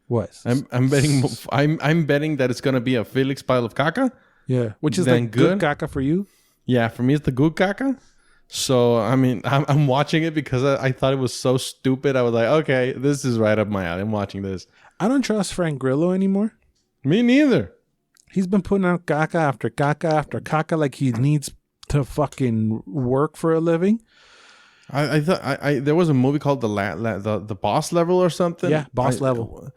A: What?
B: I'm betting that it's gonna be a Felix pile of caca.
A: Yeah, which is like good caca for you.
B: Yeah, for me it's the good caca. So I mean, I'm watching it because I thought it was so stupid. I was like, okay, this is right up my alley. I'm watching this.
A: I don't trust Frank Grillo anymore.
B: Me neither.
A: He's been putting out caca after caca after caca like he needs to fucking work for a living.
B: I thought there was a movie called the Boss Level or something.
A: Yeah, Boss Level.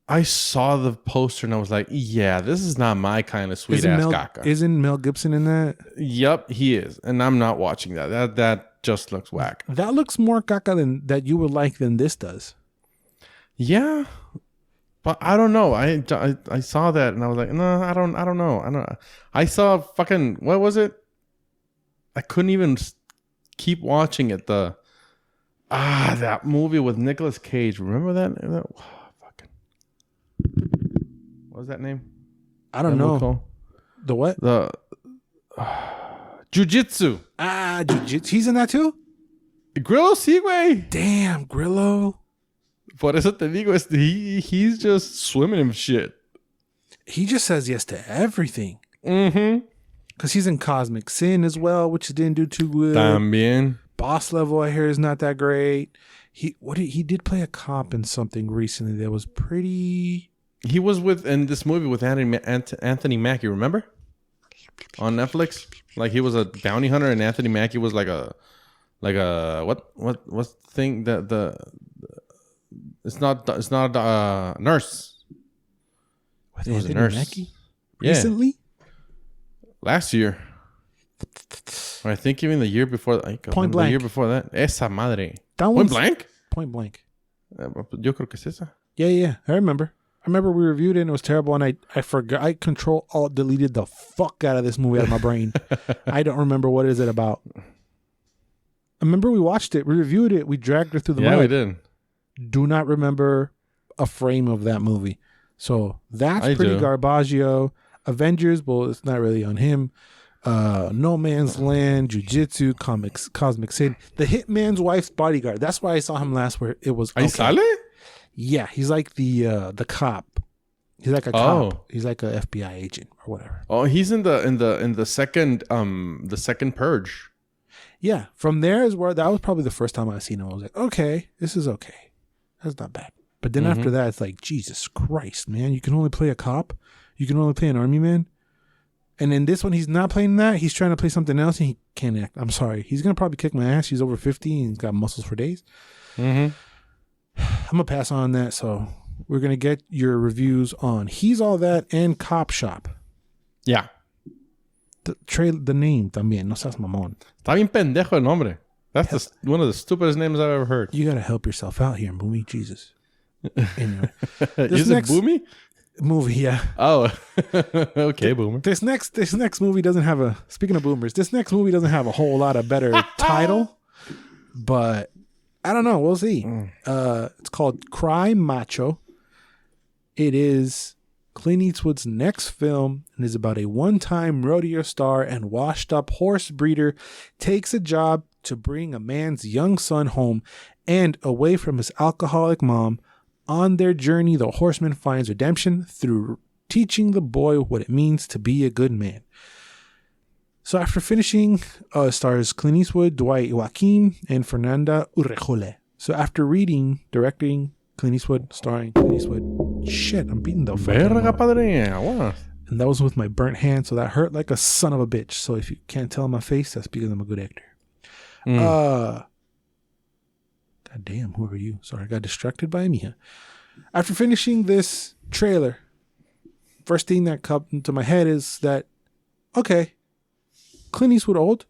B: I saw the poster and I was like, yeah, this is not my kind of sweet ass caca.
A: Isn't Mel Gibson in that?
B: Yep, he is, and I'm not watching that. That just looks whack.
A: That looks more caca that you would like than this does.
B: Yeah, but I don't know. I saw that and I was like, no, I don't know. I saw fucking, what was it? I couldn't even keep watching it. That movie with Nicolas Cage. Remember that? Fucking, what was that name?
A: I don't know. The what?
B: The Jiu-Jitsu.
A: Jiu-Jitsu. He's in that too?
B: Grillo, sí, güey.
A: Damn, Grillo.
B: Por eso te digo, he's just swimming in shit.
A: He just says yes to everything.
B: Mm-hmm.
A: Because he's in Cosmic Sin as well, which didn't do too good.
B: También.
A: Boss Level, I hear, is not that great. He did play a cop in something recently that was pretty. He was
B: in this movie with Anthony Mackie, remember? On Netflix, like he was a bounty hunter, and Anthony Mackie was like a what's the thing that it's not a nurse.
A: It was a nurse. Mackie? Recently.
B: Yeah. Last year. Or I think even the year before.
A: Point Blank.
B: The year before that. Esa madre.
A: Point
B: Blank?
A: Point Blank.
B: Yo creo que es esa.
A: Yeah. I remember we reviewed it and it was terrible, and I forgot. I Control-Alt-Deleted the fuck out of this movie out of my brain. I don't remember what is it about. I remember we watched it, we reviewed it, we dragged her through the mud.
B: Yeah, we did.
A: Do not remember a frame of that movie. So that's pretty garbaggio. Avengers, well, it's not really on him. No Man's Land, Jiu-Jitsu, Cosmic Sin. The Hitman's Wife's Bodyguard. That's why I saw him last where it was okay.
B: Sale?
A: Yeah, he's like the cop. He's like a cop. He's like a FBI agent or whatever.
B: Oh, he's in the second Purge.
A: Yeah, from there is where that was probably the first time I seen him. I was like, okay, this is okay. That's not bad. But then after that, it's like, Jesus Christ, man, you can only play a cop. You can only play an army man. And in this one, he's not playing that. He's trying to play something else, and he can't act. I'm sorry. He's going to probably kick my ass. He's over 50, and he's got muscles for days. I'm going to pass on that, so we're going to get your reviews on He's All That and Copshop.
B: Yeah.
A: The name también. No seas mamón.
B: Está bien pendejo el nombre. That's one of the stupidest names I've ever heard.
A: You got to help yourself out here, Boomy. Jesus. Anyway.
B: Is it Boomy?
A: Movie, yeah.
B: Oh, okay, boomer.
A: This next movie doesn't have a. Speaking of boomers, this next movie doesn't have a whole lot of better title, but I don't know. We'll see. It's called Cry Macho. It is Clint Eastwood's next film and is about a one-time rodeo star and washed-up horse breeder takes a job to bring a man's young son home and away from his alcoholic mom. On their journey, the horseman finds redemption through teaching the boy what it means to be a good man. So after finishing, stars Clint Eastwood, Dwight Joaquin, and Fernanda Urrejole. So after reading, directing, Clint Eastwood, starring Clint Eastwood. Shit, I'm beating the fuck out of him. And that was with my burnt hand, so that hurt like a son of a bitch. So if you can't tell my face, that's because I'm a good actor. God damn, who are you? Sorry, I got distracted by Mia. After finishing this trailer, first thing that comes into my head is that, okay, Clint Eastwood old,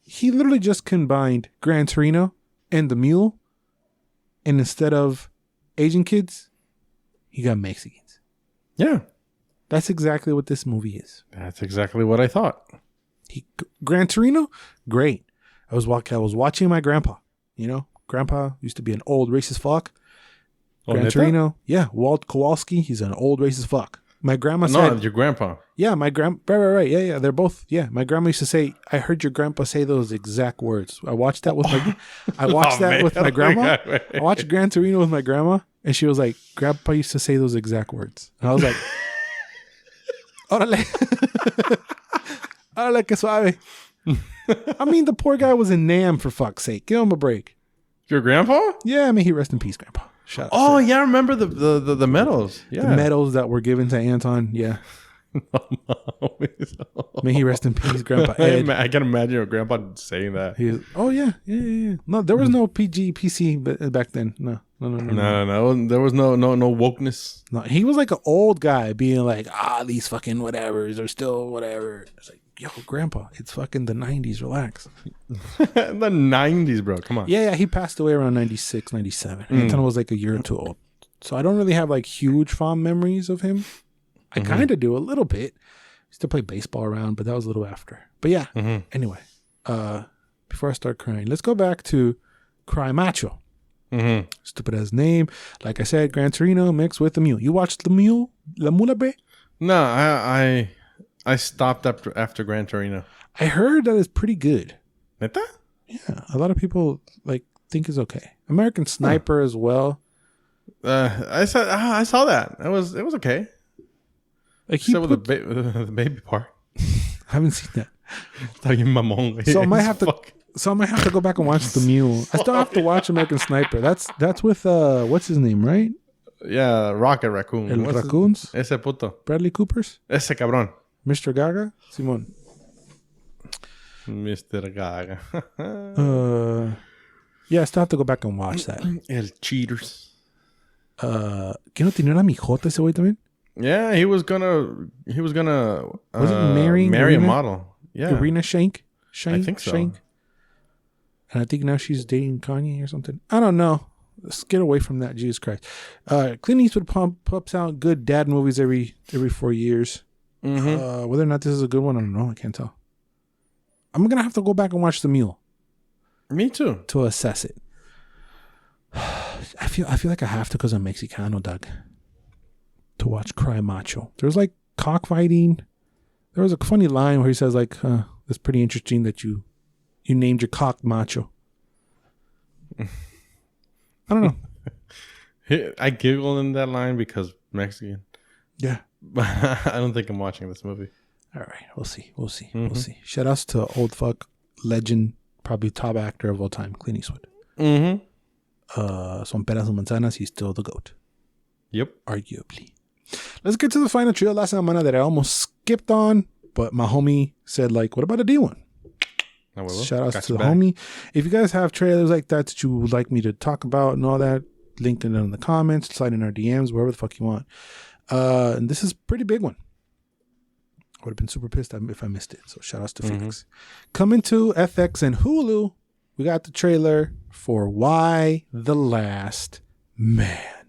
A: he literally just combined Gran Torino and The Mule, and instead of Asian kids, he got Mexicans.
B: Yeah.
A: That's exactly what this movie is.
B: That's exactly what I thought.
A: Gran Torino, great. I was watching my grandpa, you know? Grandpa used to be an old racist fuck. Gran Torino, yeah. Walt Kowalski, he's an old racist fuck. My grandma said...
B: No, your grandpa.
A: Yeah, my grandpa... Right. Yeah. They're both... Yeah, my grandma used to say, I heard your grandpa say those exact words. I watched that with my... with my grandma. I watched Gran Torino with my grandma, and she was like, Grandpa used to say those exact words. And I was like... Órale. Órale, que suave. I mean, the poor guy was in Nam, for fuck's sake. Give him a break.
B: Your grandpa?
A: Yeah, I mean, he rest in peace, Grandpa. Shut up.
B: Oh, yeah, I remember the medals. Yeah.
A: The medals that were given to Anton, yeah. May he rest in peace, Grandpa Ed.
B: I can imagine your grandpa saying that.
A: Yeah. No, there was no PC back then. No.
B: There was no wokeness.
A: No, he was like an old guy being like, these fucking whatevers are still whatever. It's like, yo, Grandpa, it's fucking the 90s. Relax.
B: The 90s, bro. Come on.
A: Yeah. He passed away around 96, 97. Anton was like a year or two old. So I don't really have like huge fond memories of him. I kind of do a little bit. Used to play baseball around, but that was a little after. But yeah. Anyway, before I start crying, let's go back to Cry Macho. Stupid ass name. Like I said, Gran Torino mixed with The Mule. You watched The Mule? La Mula Be?
B: No, I stopped after Gran Torino.
A: I heard that it's pretty good.
B: Neta?
A: Yeah, a lot of people like think it's okay. American Sniper as well.
B: I saw that. It was okay.
A: Like
B: except with the baby part.
A: I haven't seen that.
B: So
A: I might have to go back and watch The Mule. I still have to watch American Sniper. That's with what's his name, right?
B: Yeah, Rocket Raccoon.
A: El Raccoons?
B: Ese puto.
A: Bradley Cooper's?
B: Ese cabrón.
A: Mr. Gaga? Simón.
B: Mr. Gaga.
A: Yeah, I still have to go back and watch that.
B: El Cheaters.
A: ¿Qué no tenía una mijota ese güey también?
B: Yeah, he was gonna
A: was it marry
B: a model. Yeah.
A: Irina Shank?
B: I think so.
A: Shank. And I think now she's dating Kanye or something. I don't know. Let's get away from that. Jesus Christ. Clint Eastwood pumps out good dad movies every 4 years. Whether or not this is a good one, I don't know. I can't tell. I'm gonna have to go back and watch The Mule.
B: Me too.
A: To assess it. I feel like I have to because I'm Mexicano, Doug. to watch Cry Macho. There's like cockfighting. There was a funny line where he says like, "That's pretty interesting that you named your cock Macho." I don't know.
B: I giggle in that line because Mexican.
A: Yeah.
B: I don't think I'm watching this movie.
A: All right. We'll see. We'll see. Shout outs to old fuck legend, probably top actor of all time, Clint Eastwood. Son peras o manzanas, he's still the GOAT.
B: Yep.
A: Arguably. Let's get to the final trio last semana that I almost skipped on, but my homie said like, what about a D1? Shout outs to the homie. If you guys have trailers like that you would like me to talk about and all that, link it in the comments, slide in our DMs, wherever the fuck you want. And this is a pretty big one. I would have been super pissed if I missed it. So shout outs to Felix. Coming to FX and Hulu, we got the trailer for Why the Last Man.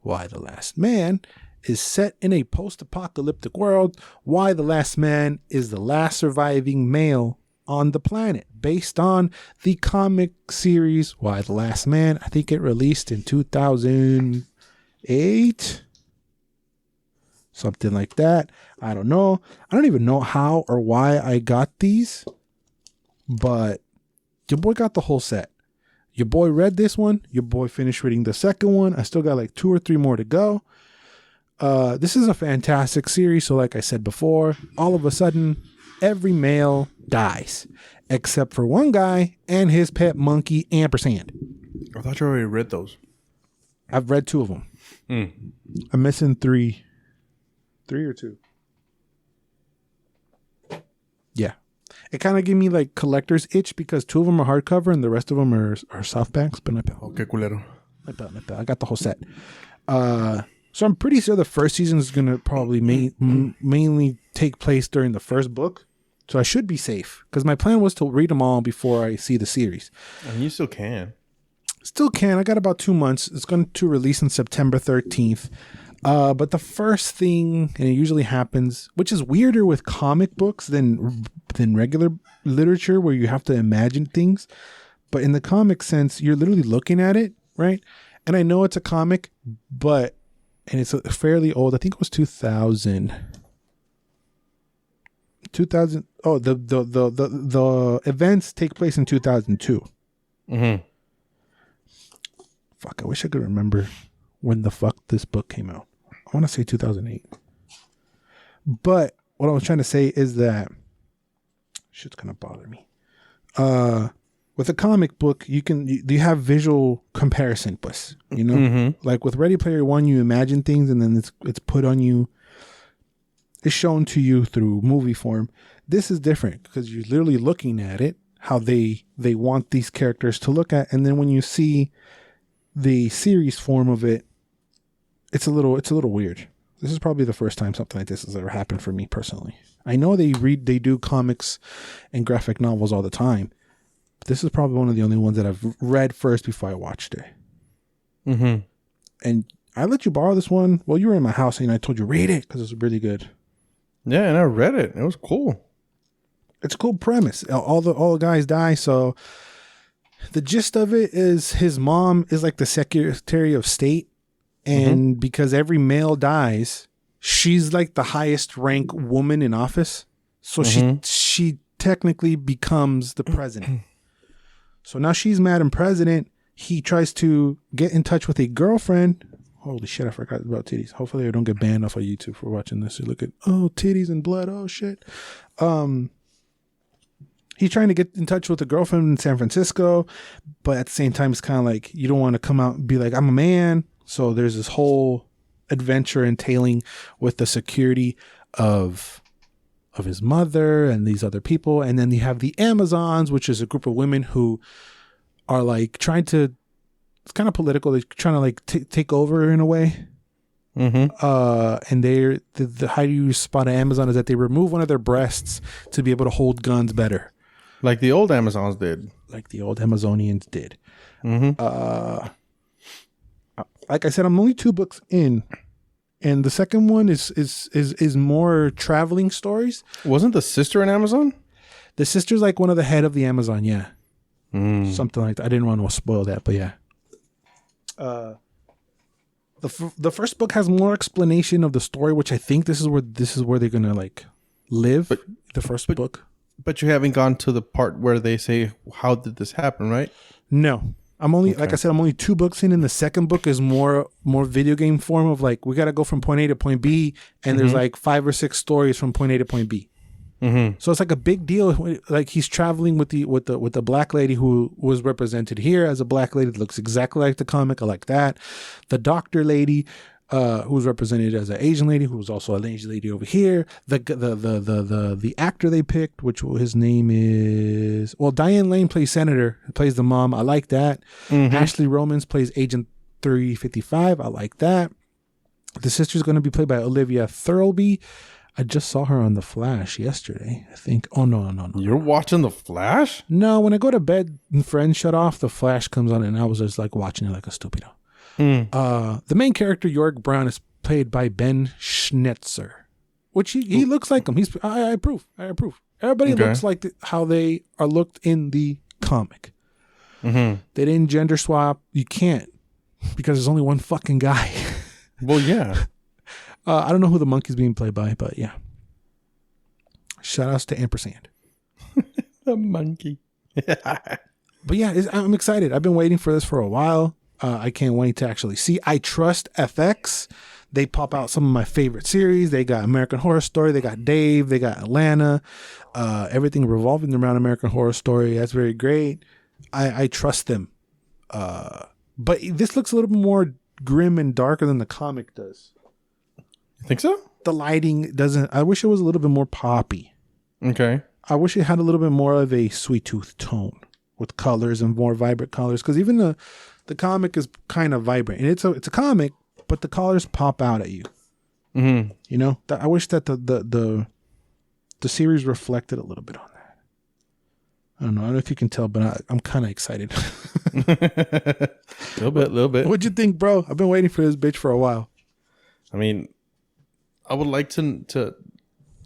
A: Why the Last Man is set in a post-apocalyptic world. Why the Last Man is the last surviving male on the planet, based on the comic series Why the Last Man. I think it released in 2008, something like that. I don't know. I don't even know how or why I got these, but your boy got the whole set. Your boy read this one. Your boy finished reading the second one. I still got like 2 or 3 more to go. This is a fantastic series. So like I said before, all of a sudden, every male dies, except for one guy and his pet monkey, Ampersand.
B: I thought you already read those.
A: I've read 2 of them. I'm missing 3. 3 or 2. Yeah. It kind of gave me like collector's itch because 2 of them are hardcover and the rest of them are softbacks. But
B: okay, culero.
A: I got the whole set. So I'm pretty sure the first season is going to probably mainly take place during the first book. So I should be safe because my plan was to read them all before I see the series.
B: And you still can.
A: Still can. I got about 2 months. It's going to release on September 13th. But the first thing, and it usually happens, which is weirder with comic books than regular literature where you have to imagine things. But in the comic sense, you're literally looking at it, right? And I know it's a comic, and it's fairly old. I think it was 2000. Oh, the events take place in 2002. Fuck, I wish I could remember when the fuck this book came out. I want to say 2008. But what I was trying to say is that shit's gonna bother me. With a comic book, you have visual comparison, pues, you know? Like with Ready Player One, you imagine things and then it's put on you. It's shown to you through movie form. This is different because you're literally looking at it, how they want these characters to look at, and then when you see the series form of it, it's a little weird. This is probably the first time something like this has ever happened for me personally. I know they do comics and graphic novels all the time, but this is probably one of the only ones that I've read first before I watched it. And I let you borrow this one. Well, you were in my house and I told you read it because it's really good.
B: Yeah, and I read it. It was cool.
A: It's a cool premise. All the guys die, so the gist of it is his mom is like the Secretary of State, and because every male dies, she's like the highest rank woman in office. So she technically becomes the president. So now she's Madam President. He tries to get in touch with a girlfriend. Holy shit, I forgot about titties. Hopefully I don't get banned off of YouTube for watching this. You look at, titties and blood. Oh, shit. He's trying to get in touch with a girlfriend in San Francisco, but at the same time, it's kind of like, you don't want to come out and be like, I'm a man. So there's this whole adventure entailing with the security of his mother and these other people. And then you have the Amazons, which is a group of women who are like trying to, it's kind of political. They're trying to like take over in a way. And they're the how you spot an Amazon is that they remove one of their breasts to be able to hold guns better,
B: like the old Amazons did.
A: Like the old Amazonians did. Like I said, I'm only 2 books in, and the second one is more traveling stories.
B: Wasn't the sister an Amazon?
A: The sister's like one of the head of the Amazon, yeah. Something like that. I didn't want to spoil that, but yeah. The first book has more explanation of the story, which I think this is where they're gonna like live. But, the first book.
B: But you haven't gone to the part where they say, how did this happen, right?
A: No. I'm only, like I said, I'm only 2 books in, and the second book is more video game form of like, we got to go from point A to point B, and there's like 5 or 6 stories from point A to point B. So it's like a big deal. Like he's traveling with the black lady who was represented here as a black lady that looks exactly like the comic. I like that. The doctor lady, who's represented as an Asian lady, who was also an Asian lady over here. The actor they picked, which his name is, well, Diane Lane plays Senator, plays the mom. I like that. Ashley Romans plays Agent 355. I like that. The sister's going to be played by Olivia Thirlby. I just saw her on The Flash yesterday, I think. Oh, no.
B: You're watching The Flash?
A: No, when I go to bed and Friends shut off, The Flash comes on, and I was just like watching it like a stupido. The main character, Yorick Brown, is played by Ben Schnetzer, which he looks like him. I approve. Everybody looks like how they are looked in the comic. They didn't gender swap. You can't, because there's only one fucking guy.
B: Well, yeah.
A: I don't know who the monkey's being played by, but yeah. Shout outs to Ampersand.
B: The monkey.
A: But yeah, I'm excited. I've been waiting for this for a while. I can't wait to actually see. I trust FX. They pop out some of my favorite series. They got American Horror Story. They got Dave. They got Atlanta. Everything revolving around American Horror Story. That's very great. I trust them. But this looks a little bit more grim and darker than the comic does.
B: You think so?
A: The lighting doesn't. I wish it was a little bit more poppy.
B: Okay.
A: I wish it had a little bit more of a sweet tooth tone with colors and more vibrant colors. Because even the comic is kind of vibrant, and it's a comic, but the colors pop out at you. You know, I wish that the series reflected a little bit on that. I don't know if you can tell, but I'm kind of excited. Little bit. What'd you think, bro? I've been waiting for this bitch for a while.
B: I mean, I would like to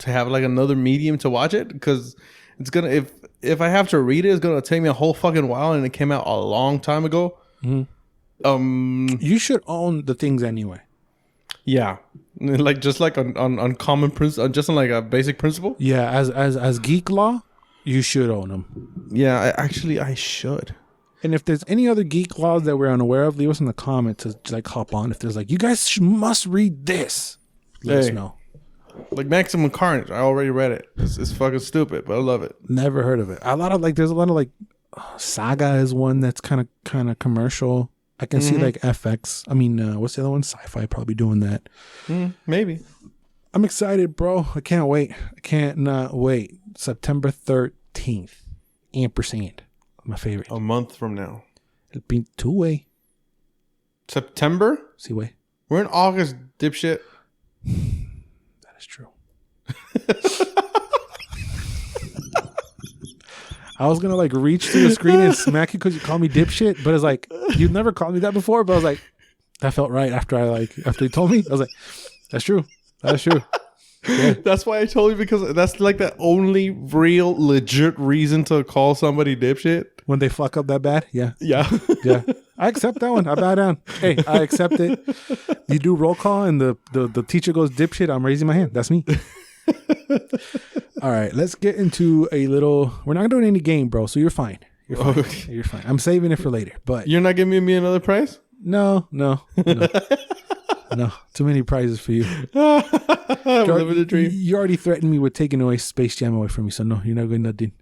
B: have like another medium to watch it, because it's gonna, if I have to read it, it's gonna take me a whole fucking while, and it came out a long time ago. You should own the things anyway. Yeah, like just like on common principle, just on like a basic principle. Yeah, as geek law, you should own them. Yeah, I should. And if there's any other geek laws that we're unaware of, leave us in the comments to like hop on. If there's like, you guys must read this, let us know. Like Maximum Carnage, I already read it. It's fucking stupid, but I love it. Never heard of it. There's a lot of like Saga is one that's kind of commercial. I can see like FX. I mean, what's the other one? Sci-Fi probably doing that. Maybe. I'm excited, bro. I can't wait. I can't not wait. September 13th. Ampersand. My favorite. A month from now. It'll be 2 way. September? See way. We're in August, dipshit. That is true. I was gonna like reach through the screen and smack you because you call me dipshit, but it's like you've never called me that before. But I was like, that felt right after you told me. I was like, that's true. That's true. Yeah. That's why I told you, because that's like the only real legit reason to call somebody dipshit when they fuck up that bad. Yeah. Yeah. I accept that one. I bow down. Hey, I accept it. You do roll call and the teacher goes dipshit, I'm raising my hand. That's me. All right, let's get into a little. We're not doing any game, bro, so you're fine. You're fine. Okay. You're fine. I'm saving it for later. But you're not giving me another prize? No. No, too many prizes for you. Living the dream. You already threatened me with taking away Space Jam away from me, so no, you're not going nothing.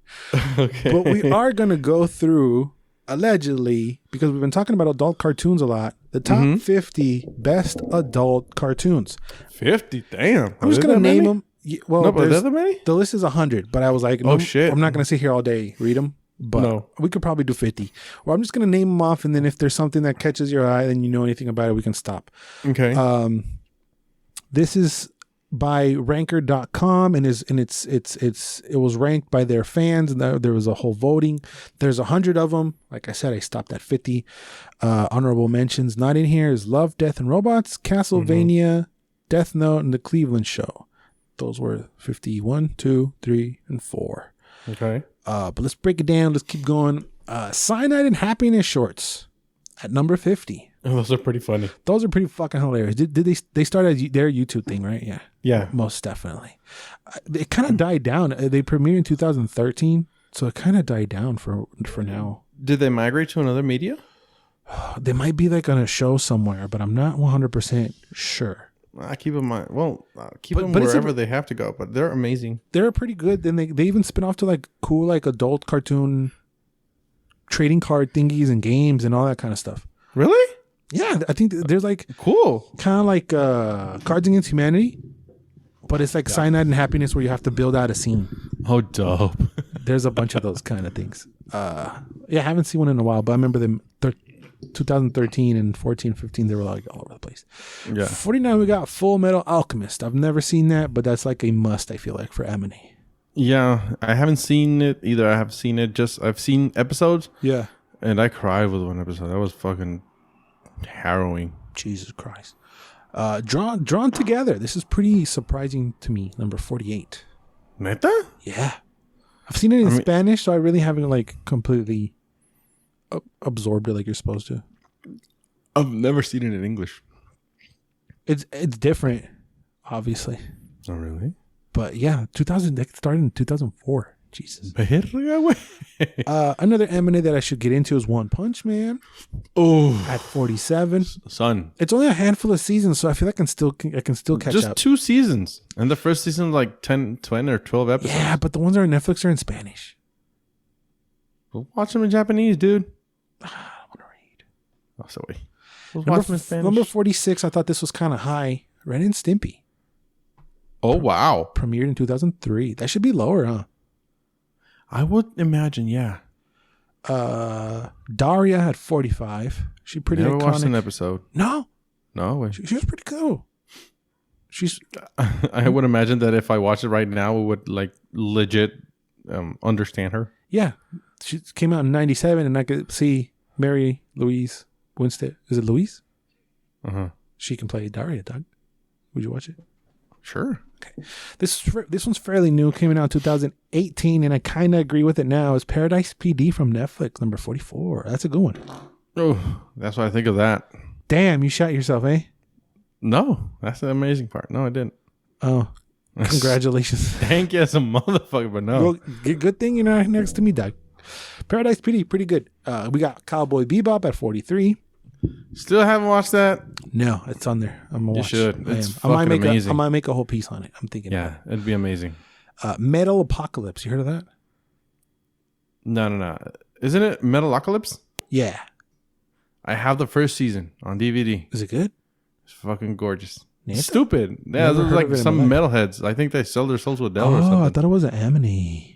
B: Okay. But we are going to go through, allegedly, because we've been talking about adult cartoons a lot, the top 50 best adult cartoons. 50? Damn. I'm just going to name them. Well, no, but there's that many? The list is 100, but I was like, no, shit. I'm not going to sit here all day, read them. But we could probably do 50. Or I'm just going to name them off, and then if there's something that catches your eye and you know anything about it, we can stop. Okay. This is by ranker.com, and it was ranked by their fans, and there was a whole voting. There's 100 of them. Like I said, I stopped at 50. Honorable mentions not in here is Love, Death, and Robots, Castlevania, Death Note, and The Cleveland Show. Those were 51, 2, 3, and 4. Okay. But let's break it down. Let's keep going. Cyanide and Happiness Shorts at number 50. Oh, those are pretty funny.
A: Those are pretty fucking hilarious. Did they started their YouTube thing, right? Yeah.
B: Yeah.
A: Most definitely. It kind of died down. They premiered in 2013, so it kind of died down for now.
B: Did they migrate to another media?
A: They might be like on a show somewhere, but I'm not 100% sure.
B: I keep them keep them wherever they have to go, but they're amazing.
A: They're pretty good. Then they even spin off to like cool like adult cartoon trading card thingies and games and all that kind of stuff.
B: Really?
A: Yeah, I think there's like
B: cool,
A: kind of like Cards Against Humanity, but it's like Cyanide and Happiness where you have to build out a scene.
B: Oh, dope!
A: There's a bunch of those kind of things. Yeah, I haven't seen one in a while, but I remember them. 2013 and 14, 15, they were like all over the place.
B: Yeah.
A: 49, we got Full Metal Alchemist. I've never seen that, but that's like a must, I feel like, for Emily.
B: Yeah, I haven't seen it either. I have seen it I've seen episodes.
A: Yeah.
B: And I cried with one episode. That was fucking harrowing.
A: Jesus Christ. Drawn Together. This is pretty surprising to me. Number 48.
B: Neta?
A: Yeah. I've seen it in Spanish, so I really haven't like completely absorbed it like you're supposed to.
B: I've never seen it in English.
A: It's different, obviously.
B: Oh, really?
A: But yeah, it started in 2004. Jesus. Another anime that I should get into is One Punch Man.
B: Oh,
A: at 47.
B: Son,
A: it's only a handful of seasons, so I feel like I can still catch up.
B: Just 2 seasons, and the first season like 10, 20, or 12 episodes.
A: Yeah, but the ones that are on Netflix are in Spanish.
B: We'll watch them in Japanese, dude.
A: I don't want to read.
B: Oh, sorry. We'll watch them in Spanish.
A: Number 46. I thought this was kind of high. Ren and Stimpy.
B: Oh, wow.
A: Premiered in 2003. That should be lower, huh?
B: I would imagine, yeah.
A: Daria had 45. She pretty
B: Never
A: iconic.
B: watched an episode.
A: No
B: way.
A: She was pretty cool.
B: I would imagine that if I watched it right now, it would like legit understand her.
A: Yeah, she came out in 97, and I could see Mary Louise Winstead. Is it Louise? She can play Daria, Doug. Would you watch it?
B: Sure.
A: Okay. This one's fairly new. Came out in 2018, and I kind of agree with it now. It's Paradise PD from Netflix, number 44. That's a good one.
B: Oh, that's what I think of that.
A: Damn, you shot yourself, eh?
B: No, that's the amazing part. No, I didn't.
A: Oh, congratulations.
B: Thank you as a motherfucker, but no.
A: Well, good thing you're not next to me, Doug. Paradise PD, pretty good. We got Cowboy Bebop at 43.
B: Still haven't watched that?
A: No, it's on there. I'm gonna watch.
B: You should. It's
A: fucking
B: amazing.
A: I might make a whole piece on it. I'm thinking.
B: Yeah, it'd be amazing.
A: Metal Apocalypse. You heard of that?
B: No. Isn't it Metalocalypse?
A: Yeah.
B: I have the first season on DVD.
A: Is it good?
B: It's fucking gorgeous.
A: Neta?
B: Stupid. Yeah, there's like some metalheads. I think they sell their souls to a devil or something.
A: Oh, I thought it was an anime.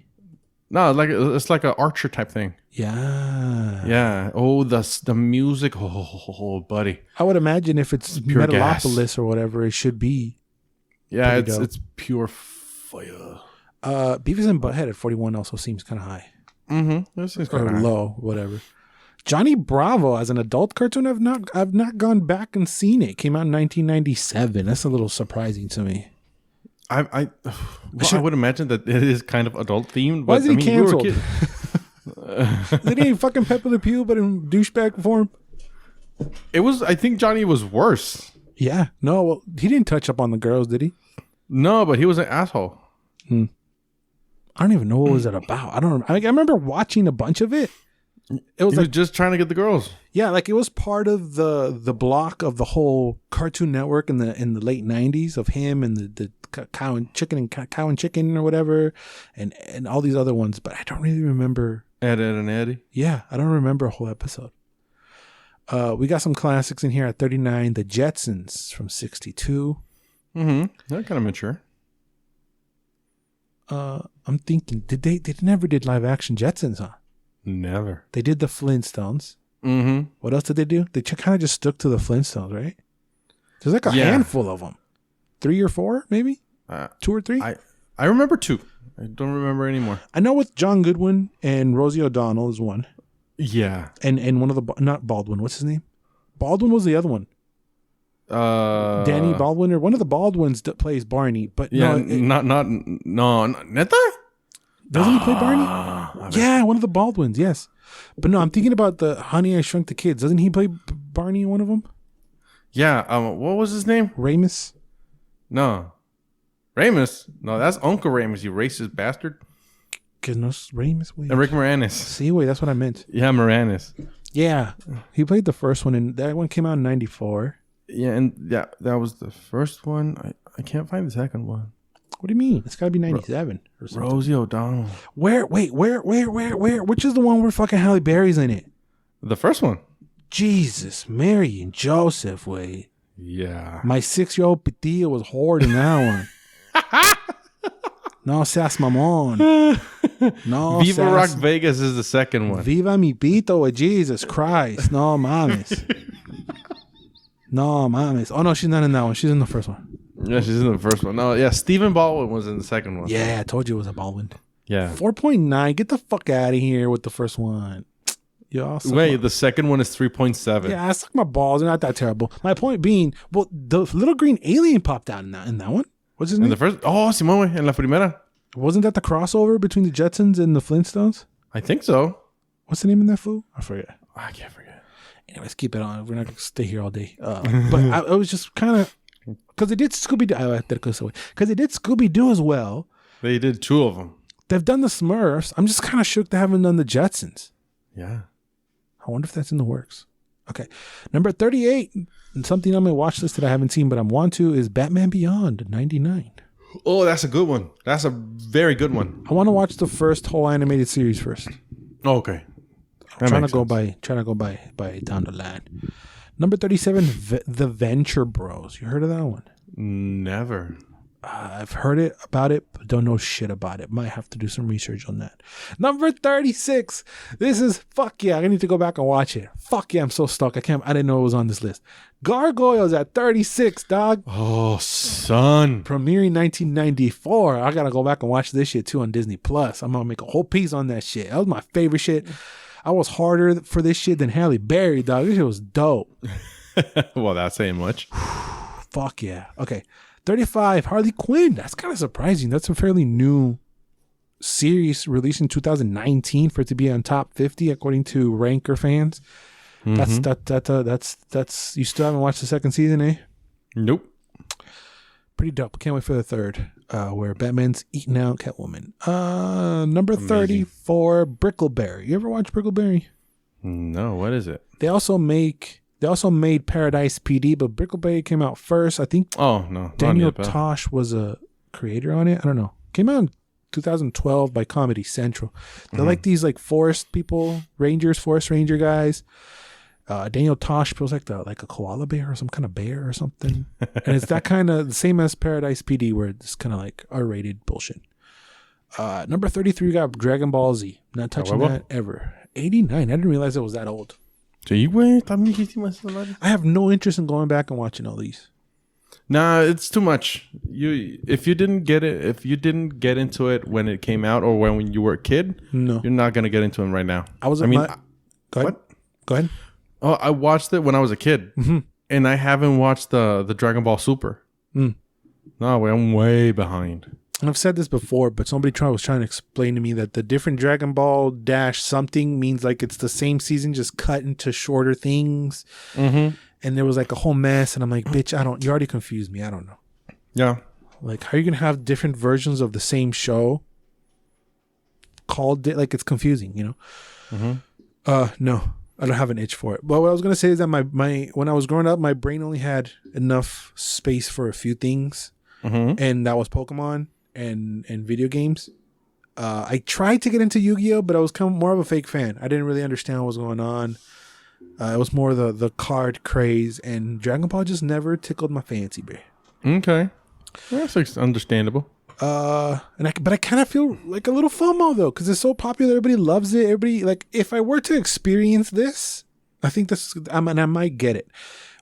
B: No, it's like an Archer type thing.
A: Yeah.
B: Yeah. Oh, the music. Oh, buddy.
A: I would imagine if it's
B: pure
A: Metalopolis
B: gas.
A: Or whatever, it should be.
B: Yeah, it's pure fire.
A: Beavis and Butthead at 41 also seems kind of high.
B: Mm-hmm. This is
A: or low, whatever. Johnny Bravo as an adult cartoon, I've not gone back and seen it. Came out in 1997. That's a little surprising to me.
B: I would imagine that it is kind of adult themed.
A: Why is he canceled? Isn't he fucking Pepe Le Pew but in douchebag form?
B: It was. I think Johnny was worse.
A: Yeah. No. Well, he didn't touch up on the girls, did he?
B: No, but he was an asshole.
A: I don't even know what was it about. I don't. I remember watching a bunch of it. It was
B: he was just trying to get the girls.
A: Yeah, like it was part of the block of the whole Cartoon Network in the late 90s of him and the cow and chicken or whatever, and all these other ones. But I don't really remember.
B: Ed and Eddie.
A: Yeah, I don't remember a whole episode. We got some classics in here at 39. The Jetsons from 62.
B: Mm-hmm. They're kind of mature.
A: I'm thinking, they never did live action Jetsons, huh?
B: Never.
A: They did the Flintstones.
B: Mm-hmm.
A: What else did they do? They kind of just stuck to the Flintstones, right? There's like a handful of them. 3 or 4, maybe? 2 or 3?
B: I remember 2. I don't remember anymore.
A: I know with John Goodwin and Rosie O'Donnell is one.
B: Yeah.
A: And one of the... Not Baldwin. What's his name? Baldwin was the other one. Danny Baldwin or one of the Baldwins that plays Barney. But
B: yeah, no, Neta?
A: Doesn't he play Barney? Yeah, one of the Baldwins, yes. But no, I'm thinking about the Honey, I Shrunk the Kids. Doesn't he play Barney one of them?
B: Yeah. What was his name?
A: Ramus?
B: No. Ramus? No, that's Uncle Ramus, you racist bastard.
A: Ramus? Wait.
B: Rick Moranis.
A: See, wait, that's what I meant.
B: Yeah, Moranis.
A: Yeah. He played the first one, and that one came out in 94.
B: Yeah, and that was the first one. I can't find the second one.
A: What do you mean? It's got to be 97 or something.
B: Rosie O'Donnell.
A: Where? Which is the one where fucking Halle Berry's in it?
B: The first one.
A: Jesus, Mary and Joseph, wait.
B: Yeah.
A: My 6-year-old Petilla was hard in that one. No seas mamón. No
B: Viva Rock Vegas is the second one.
A: Viva mi pito, Jesus Christ. No mames. No mames. Oh no, she's not in that one. She's in the first one.
B: Yeah, she's in the first one. No, yeah, Stephen Baldwin was in the second one.
A: Yeah, I told you it was a Baldwin.
B: Yeah.
A: 4.9. Get the fuck out of here with the first one.
B: Wait, the second one is 3.7.
A: Yeah, I suck my balls. They're not that terrible. My point being, well, the little green alien popped out in that one. What's his name?
B: In the first? Oh, Simón, en la primera.
A: Wasn't that the crossover between the Jetsons and the Flintstones?
B: I think so.
A: What's the name of that fool? I forget.
B: I can't forget.
A: Anyways, keep it on. We're not going to stay here all day. But I was just kind of... Because they did Scooby-Doo. Because they did Scooby-Doo as well.
B: They did 2 of them.
A: They've done the Smurfs. I'm just kind of shook they haven't done the Jetsons.
B: Yeah.
A: I wonder if that's in the works. Okay. Number 38, and something on my watch list that I haven't seen, but I want to, is Batman Beyond 99.
B: Oh, that's a good one. That's a very good one.
A: I want to watch the first whole animated series first.
B: Oh, okay.
A: I'm trying to go by down the line. Number 37, The Venture Bros. You heard of that one?
B: Never.
A: I've heard about it, but don't know shit about it. Might have to do some research on that. Number 36. This is fuck yeah. I need to go back and watch it. Fuck yeah, I'm so stuck. I didn't know it was on this list. Gargoyles at 36, dog.
B: Oh, son.
A: Premiering 1994. I gotta go back and watch this shit too on Disney Plus. I'm gonna make a whole piece on that shit. That was my favorite shit. I was harder for this shit than Halle Berry, dog. This shit was dope.
B: Well, that's saying much.
A: Fuck yeah. Okay. 35, Harley Quinn. That's kind of surprising. That's a fairly new series released in 2019 for it to be on top 50 according to Ranker fans. Mm-hmm. That's you still haven't watched the second season, eh?
B: Nope.
A: Pretty dope. Can't wait for the third, where Batman's eating out Catwoman. Number 34, Brickleberry. You ever watch Brickleberry?
B: No, what is it?
A: They also made Paradise PD, but Brickleberry came out first. I think.
B: Oh no,
A: Daniel Tosh was a creator on it. I don't know. Came out in 2012 by Comedy Central. They're like these like forest ranger guys. Daniel Tosh feels like a koala bear or some kind of bear or something, and it's that kind of the same as Paradise PD, where it's kind of like R-rated bullshit. Number 33, we got Dragon Ball Z. Not touching that ever. 89. I didn't realize it was that old. I have no interest in going back and watching all these.
B: Nah, it's too much. If you didn't get into it when it came out or when you were a kid,
A: no,
B: you're not gonna get into it right now.
A: Go ahead.
B: Oh, I watched it when I was a kid, and I haven't watched the Dragon Ball Super. No, I'm way behind.
A: And I've said this before, but somebody was trying to explain to me that the different Dragon Ball dash something means like it's the same season, just cut into shorter things. And there was like a whole mess. And I'm like, bitch, you already confused me. I don't know.
B: Yeah.
A: Like, how are you going to have different versions of the same show called it? Like, it's confusing, you know? No, I don't have an itch for it. But what I was going to say is that when I was growing up, my brain only had enough space for a few things. And that was Pokemon and video games. I tried to get into Yu-Gi-Oh, but I was kind of more of a fake fan. I didn't really understand what was going on. It was more the card craze, and Dragon Ball just never tickled my fancy, bro.
B: Okay, that's understandable.
A: But I kind of feel like a little FOMO though, because it's so popular. Everybody loves it. Everybody, like, if I were to experience this, I think I might get it.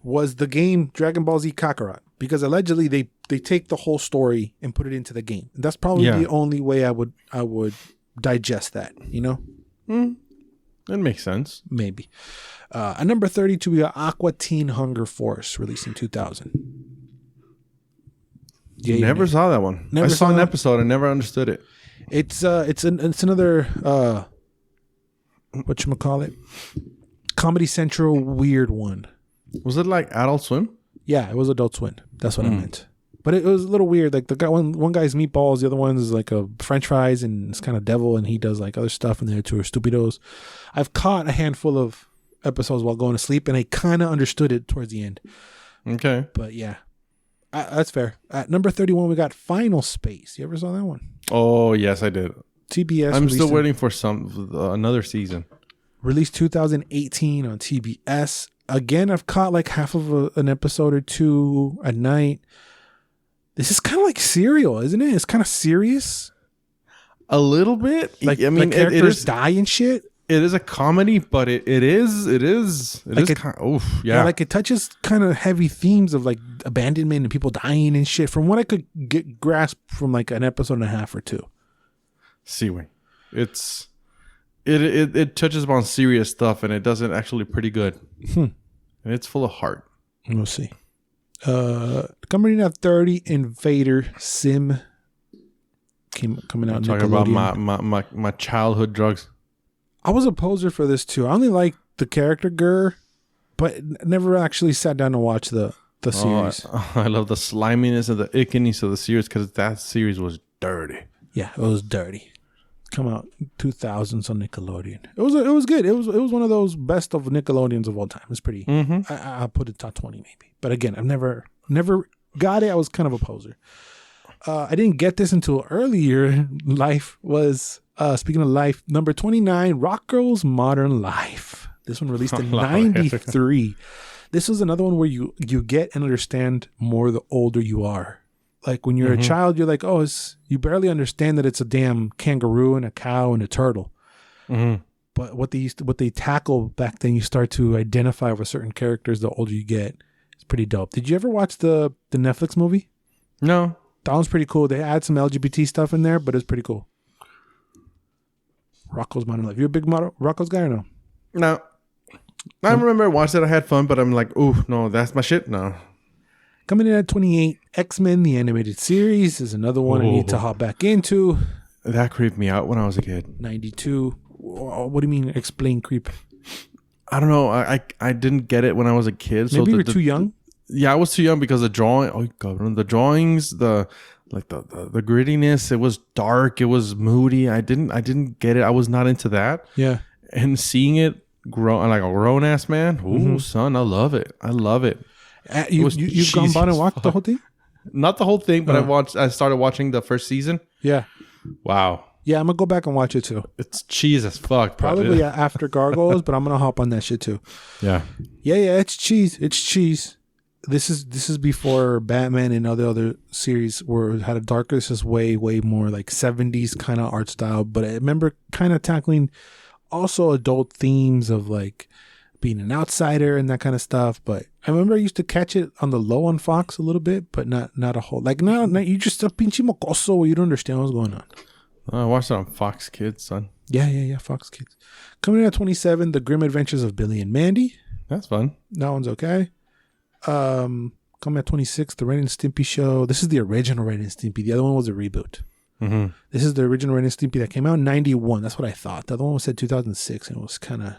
A: Was the game Dragon Ball Z Kakarot, because allegedly they take the whole story and put it into the game. And that's probably the only way I would digest that, you know?
B: That makes sense.
A: Maybe. At number 32, we got Aqua Teen Hunger Force, released in 2000. Yeah,
B: never saw that one. I saw an episode and never understood it.
A: It's another whatchamacallit, Comedy Central weird one.
B: Was it like Adult Swim?
A: Yeah, it was Adult Swim. That's what I meant. But it was a little weird. Like the guy, one guy's meatballs, the other one is like a French fries, and it's kind of devil, and he does like other stuff, and the other two are stupidos. I've caught a handful of episodes while going to sleep, and I kind of understood it towards the end.
B: Okay.
A: But yeah, that's fair. At number 31, we got Final Space. You ever saw that one?
B: Oh, yes, I did.
A: TBS.
B: I'm still waiting for another season.
A: Released 2018 on TBS. Again, I've caught like half of an episode or two at night. This is kind of like Serial, isn't it? It's kind of serious.
B: A little bit.
A: Like, I mean, the characters die and shit.
B: It is a comedy, but it is kind of, yeah.
A: Like it touches kind of heavy themes of like abandonment and people dying and shit. From what I could grasp from like an episode and a half or two.
B: Seawing. It touches upon serious stuff, and it does it actually pretty good. And it's full of heart.
A: We'll see. Coming in at 30, Invader Sim. Coming out.
B: Talking about my childhood drugs.
A: I was a poser for this too. I only liked the character Gurr, but never actually sat down to watch the series.
B: I love the sliminess and the ickiness of the series because that series was dirty.
A: Yeah, it was dirty. Come out 2000s on Nickelodeon. It was good. It was one of those best of Nickelodeons of all time. It's pretty. I'll put it top 20 maybe. But again, I've never got it. I was kind of a poser. I didn't get this until earlier. Life was speaking of life, number 29, Rock Girl's Modern Life. This one released in 93. This was another one where you get and understand more the older you are. Like when you're a child, you're like, oh, you barely understand that it's a damn kangaroo and a cow and a turtle. But what they tackle back then, you start to identify with certain characters the older you get. It's pretty dope. Did you ever watch the Netflix movie?
B: No.
A: That one's pretty cool. They add some LGBT stuff in there, but it's pretty cool. Rocco's Modern Life. You a big Rocco's guy or no?
B: No. I remember watching it. I had fun, but I'm like, ooh, no, that's my shit. No.
A: Coming in at 28, X-Men, the animated series, is another one I need to hop back into.
B: That creeped me out when I was a kid.
A: 92. What do you mean, explain creep?
B: I don't know. I didn't get it when I was a kid.
A: Maybe you were too young?
B: Yeah, I was too young because the drawing. Oh god, the drawings, the grittiness. It was dark. It was moody. I didn't get it. I was not into that.
A: Yeah.
B: And seeing it grow like a grown ass man. Ooh, son, I love it. I love it.
A: You've gone by and watched the whole thing?
B: Not the whole thing, but I started watching the first season.
A: Yeah.
B: Wow.
A: Yeah, I'm gonna go back and watch it too.
B: It's cheese as fuck.
A: Probably after Gargoyles, but I'm gonna hop on that shit too.
B: Yeah.
A: Yeah. It's cheese. It's cheese. This is before Batman and other series had a darker. This is way more like 70s kind of art style. But I remember kind of tackling also adult themes of like being an outsider and that kind of stuff. But I remember I used to catch it on the low on Fox a little bit, but not a whole. Like no, you just a pinche mocoso. You don't understand what's going on.
B: I watched it on Fox Kids, son.
A: Yeah, Fox Kids. Coming in at 27, The Grim Adventures of Billy and Mandy.
B: That's fun.
A: That one's okay. Coming at 26, The Ren and Stimpy Show. This is the original Ren and Stimpy. The other one was a reboot. This is the original Ren and Stimpy that came out in 91. That's what I thought. The other one was said 2006, and it was kind of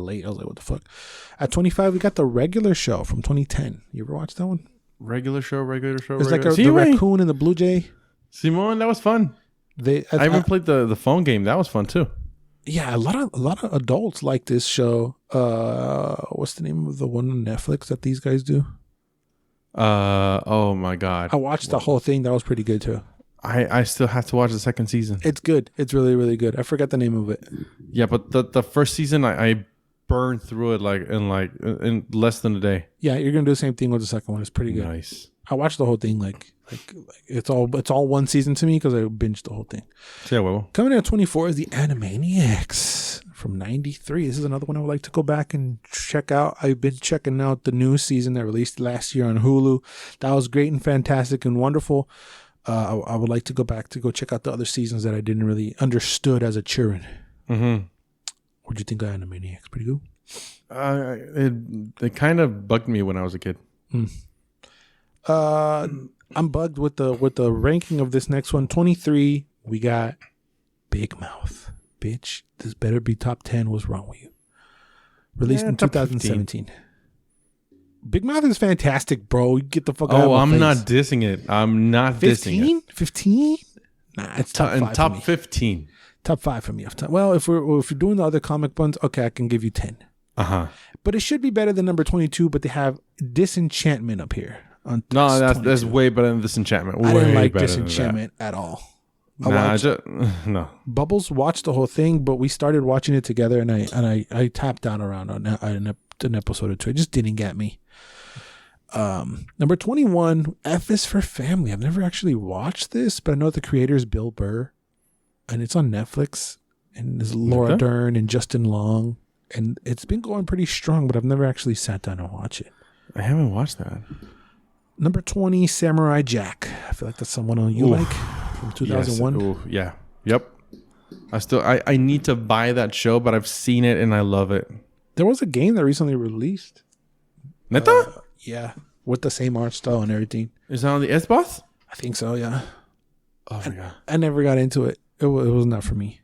A: late. I was like, what the fuck? At 25, we got The Regular Show from 2010. You ever watch that one?
B: Regular show.
A: It's like the raccoon and the blue jay.
B: Simone, that was fun. I even played the phone game. That was fun too.
A: Yeah, a lot of adults like this show. What's the name of the one on Netflix that these guys do?
B: Oh my god.
A: I watched the whole thing. That was pretty good too.
B: I still have to watch the second season.
A: It's good. It's really, really good. I forgot the name of it.
B: Yeah, but the first season I burned through it in less than a day.
A: Yeah, you're gonna do the same thing with the second one. It's pretty good.
B: Nice.
A: I watched the whole thing like it's all one season to me because I binged the whole thing.
B: Yeah, well.
A: Coming in at 24 is the Animaniacs from 93. This is another one I would like to go back and check out. I've been checking out the new season that released last year on Hulu. That was great and fantastic and wonderful. I would like to go back to go check out the other seasons that I didn't really understood as a children. What'd you think of Animaniacs? Pretty good?
B: It kind of bugged me when I was a kid.
A: I'm bugged with the ranking of this next one. 23, we got Big Mouth. Bitch, this better be top 10. What's wrong with you? Released in 2017. Big Mouth is fantastic, bro. You get the fuck out of my face.
B: Oh, I'm not dissing it. I'm not dissing it.
A: 15? Nah, it's top
B: 15.
A: Top 5 for me. Well, if we're doing the other comic ones, okay, I can give you 10. But it should be better than number 22. But they have Disenchantment up here.
B: No, that's way better than Disenchantment.
A: I didn't like Disenchantment at all. No. Bubbles watched the whole thing, but we started watching it together, and I tapped out around an episode or 2. It just didn't get me. Number 21, F is for Family. I've never actually watched this, but I know the creator is Bill Burr, and it's on Netflix, and there's Laura Dern and Justin Long, and it's been going pretty strong, but I've never actually sat down and watched it.
B: I haven't watched that.
A: Number 20, Samurai Jack. I feel like that's someone you like from 2001.
B: Yes. Yeah. Yep. I need to buy that show, but I've seen it and I love it.
A: There was a game that recently released.
B: Neta?
A: Yeah. With the same art style and everything.
B: Is that on the Xbox?
A: I think so, yeah.
B: Oh my God.
A: I never got into it. It was not for me.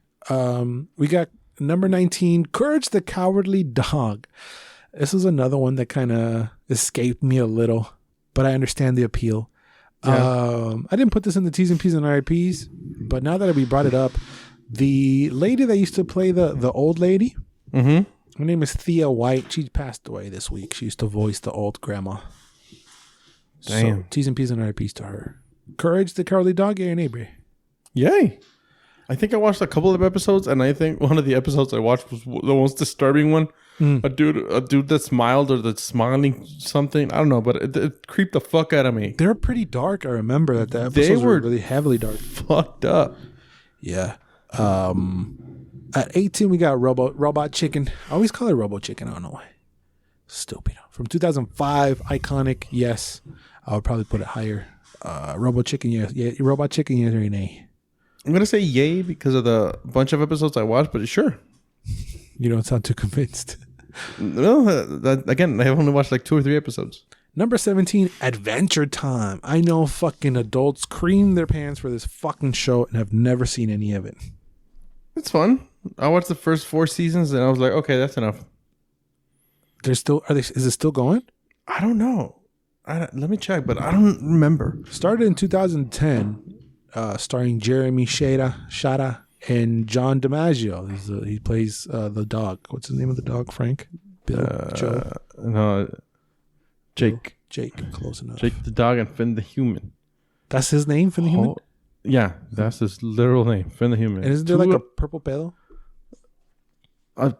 A: We got number 19, Courage the Cowardly Dog. This is another one that kind of escaped me a little, but I understand the appeal. Yeah. I didn't put this in the T's and P's and RIPs, but now that we brought it up, the lady that used to play the old lady, her name is Thea White. She passed away this week. She used to voice the old grandma.
B: Damn.
A: So, T's and P's and RIPs to her. Courage the Cowardly Dog, yay or nay, Bray?
B: Yay. I think I watched a couple of episodes, and I think one of the episodes I watched was the most disturbing one. A dude that smiled or that's smiling something. I don't know, but it creeped the fuck out of me.
A: They're pretty dark. I remember that the episodes were really heavily dark.
B: Fucked up.
A: Yeah. At 18, we got Robot Chicken. I always call it Robo Chicken. I don't know why. Stupid. From 2005, iconic. Yes. I would probably put it higher. Robo Chicken, yes. Yeah, Robot Chicken, yes or nay?
B: I'm going to say yay because of the bunch of episodes I watched, but sure.
A: You don't sound too convinced.
B: No, again, I have only watched like 2 or 3 episodes.
A: Number 17, Adventure Time. I know fucking adults cream their pants for this fucking show and have never seen any of it.
B: It's fun. I watched the first 4 seasons and I was like, okay, that's enough.
A: Is it still going?
B: I don't know. Let me check, but I don't remember.
A: Started in 2010, starring Jeremy Shada and John DiMaggio. He plays the dog. What's the name of the dog, Frank? Bill? Joe?
B: No, Jake.
A: Jake, close enough.
B: Jake the dog and Finn the human.
A: That's his name, Finn the human?
B: Yeah, that's his literal name, Finn the human.
A: And isn't there like a purple pedo?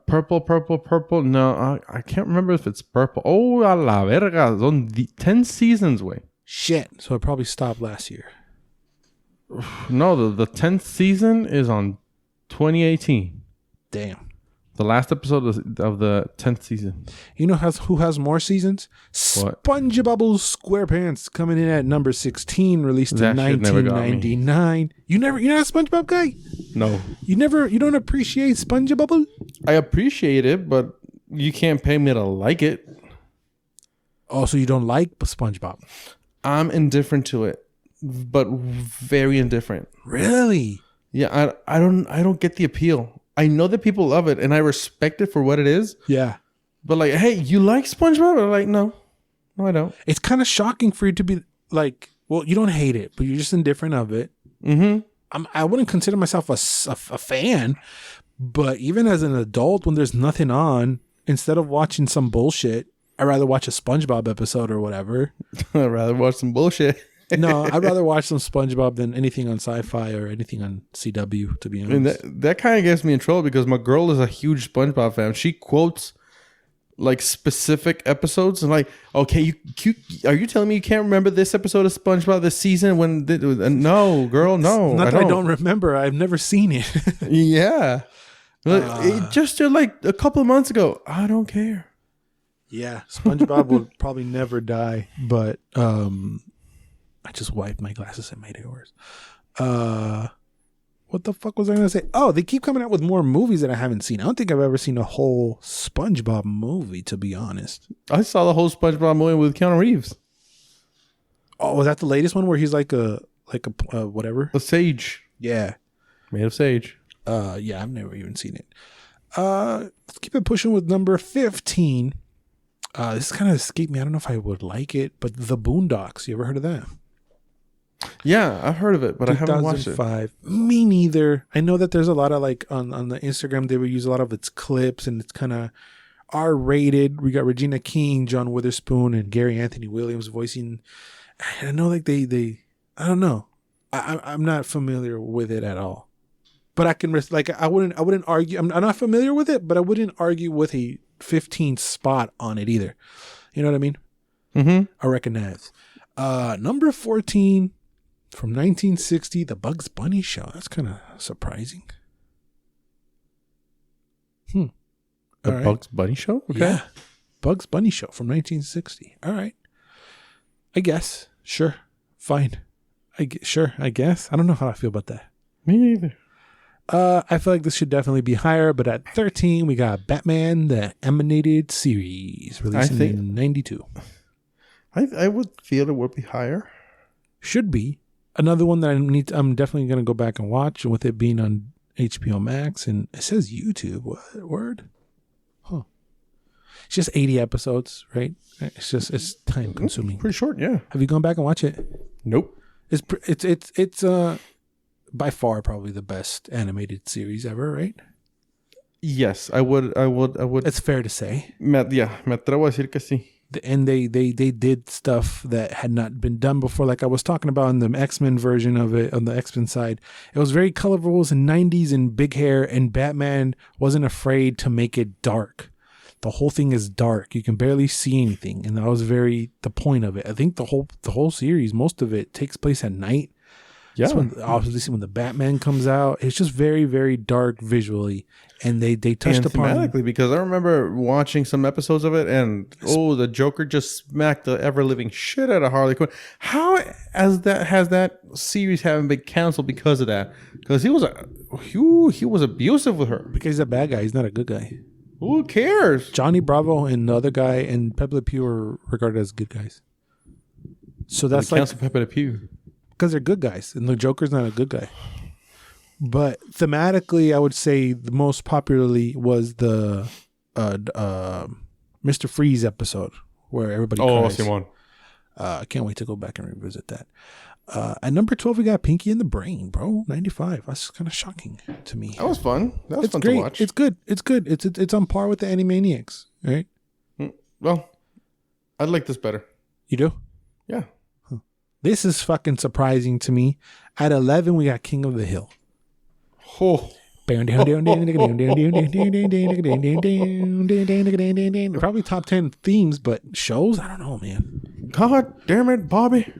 B: Purple. No, I can't remember if it's purple. Oh, a la verga. It's on the 10 seasons, way.
A: Shit. So it probably stopped last year.
B: No, the 10th season is on 2018.
A: Damn.
B: The last episode of the 10th season.
A: You know who has more seasons?
B: What?
A: SpongeBob SquarePants coming in at number 16, released in 1999. You're not a SpongeBob guy?
B: No.
A: You don't appreciate SpongeBob?
B: I appreciate it, but you can't pay me to like it.
A: Oh, so you don't like SpongeBob?
B: I'm indifferent to it, but very indifferent.
A: Really?
B: Yeah, I don't get the appeal. I know that people love it, and I respect it for what it is.
A: Yeah.
B: But like, hey, you like SpongeBob? I'm like, no, I don't.
A: It's kind of shocking for you to be like, well, you don't hate it, but you're just indifferent of it.
B: Mm-hmm.
A: I wouldn't consider myself a fan, but even as an adult, when there's nothing on, instead of watching some bullshit, I'd rather watch a SpongeBob episode or whatever.
B: I'd rather watch some bullshit.
A: No, I'd rather watch some SpongeBob than anything on Sci-Fi or anything on CW, to be honest.
B: And that kind of gets me in trouble because my girl is a huge SpongeBob fan. She quotes like specific episodes and like, okay, are you telling me you can't remember this episode of SpongeBob this season when? No, girl, no.
A: It's not that I don't remember. I've never seen it.
B: Yeah, it just like a couple of months ago. I don't care.
A: Yeah, SpongeBob will probably never die, but I just wiped my glasses and made it worse. What the fuck was I going to say? Oh, they keep coming out with more movies that I haven't seen. I don't think I've ever seen a whole SpongeBob movie, to be honest.
B: I saw the whole SpongeBob movie with Keanu Reeves.
A: Oh, was that the latest one where he's like a whatever?
B: A sage.
A: Yeah.
B: Made of sage.
A: Yeah, I've never even seen it. Let's keep it pushing with number 15. This kind of escaped me. I don't know if I would like it, but The Boondocks. You ever heard of that?
B: Yeah, I've heard of it, but I haven't watched it.
A: Me neither. I know that there's a lot of like on the Instagram, they would use a lot of its clips, and it's kind of R-rated. We got Regina King, John Witherspoon, and Gary Anthony Williams voicing. I know like they I don't know. I'm not familiar with it at all. But I can I wouldn't argue. I'm not familiar with it, but I wouldn't argue with a 15 spot on it either. You know what I mean?
B: Mm-hmm.
A: I recognize. Number 14 from 1960, The Bugs Bunny Show. That's kind of surprising.
B: The Bugs Bunny Show?
A: Okay. Yeah. Bugs Bunny Show from 1960. All right. I guess. Sure. Fine. I guess. I don't know how I feel about that.
B: Me neither.
A: I feel like this should definitely be higher, but at 13, we got Batman, the Animated Series, released in 92.
B: I would feel it would be higher.
A: Should be. Another one that I'm definitely going to go back and watch, and with it being on HBO Max, and it says YouTube. What word? Huh. It's just 80 episodes, right? It's time consuming.
B: Pretty short, yeah.
A: Have you gone back and watched it?
B: Nope.
A: It's by far probably the best animated series ever, right?
B: Yes, I would.
A: It's fair to say.
B: Me atrevo a decir que sí.
A: And they did stuff that had not been done before. Like I was talking about in the X-Men version of it, on the X-Men side, it was very colorful. It was in 90s and big hair, and Batman wasn't afraid to make it dark. The whole thing is dark. You can barely see anything, and that was the point of it. I think the whole series, most of it takes place at night. Yeah. Obviously, when the Batman comes out, it's just very, very dark visually, and they touched upon
B: thematically, because I remember watching some episodes of it, and the Joker just smacked the ever living shit out of Harley Quinn. How has that series haven't been canceled because of that? Because he was abusive with her.
A: Because he's a bad guy. He's not a good guy.
B: Who cares?
A: Johnny Bravo and the other guy and Pepe Le Pew are regarded as good guys. So that's like
B: Pepe Le Pew.
A: Because they're good guys, and the Joker's not a good guy. But thematically, I would say the most popularly was the Mr. Freeze episode where everybody cries.
B: Simon.
A: I can't wait to go back and revisit that. At number 12, we got Pinky and the Brain, bro. 95. That's kind of shocking to me.
B: That was fun. That was fun
A: great.
B: to watch.
A: It's good. It's on par with the Animaniacs, right?
B: Well, I'd like this better.
A: You do?
B: Yeah.
A: This is fucking surprising to me. At 11, we got King of the Hill.
B: Oh.
A: Probably top 10 themes, but shows? I don't know, man.
B: God damn it, Bobby.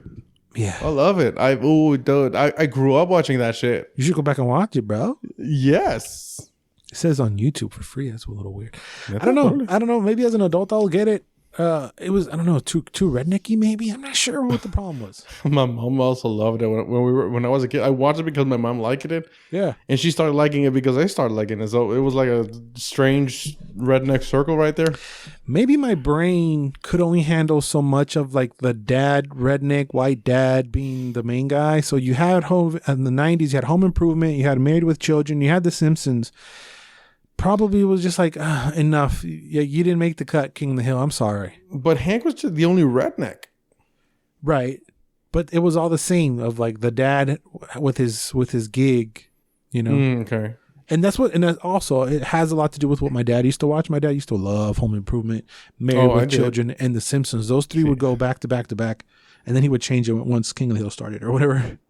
A: Yeah.
B: I love it. I grew up watching that shit.
A: You should go back and watch it, bro.
B: Yes.
A: It says on YouTube for free. That's a little weird. I don't know. Maybe as an adult, I'll get it. It was, I don't know, too rednecky maybe. I'm not sure what the problem was.
B: My mom also loved it when I was a kid. I watched it because my mom liked it.
A: Yeah.
B: And she started liking it because I started liking it. So it was like a strange redneck circle right there.
A: Maybe my brain could only handle so much of like the dad, redneck, white dad being the main guy. So you had home in the 90s, you had Home Improvement, you had Married with Children, you had The Simpsons. Probably was just like, enough. Yeah, you didn't make the cut, King of the Hill. I'm sorry.
B: But Hank was just the only redneck.
A: Right. But it was all the same of like the dad with his gig, you know?
B: Okay.
A: And that's also, it has a lot to do with what my dad used to watch. My dad used to love Home Improvement, Married with Children, and The Simpsons. Those three would go back to back to back. And then he would change it once King of the Hill started or whatever.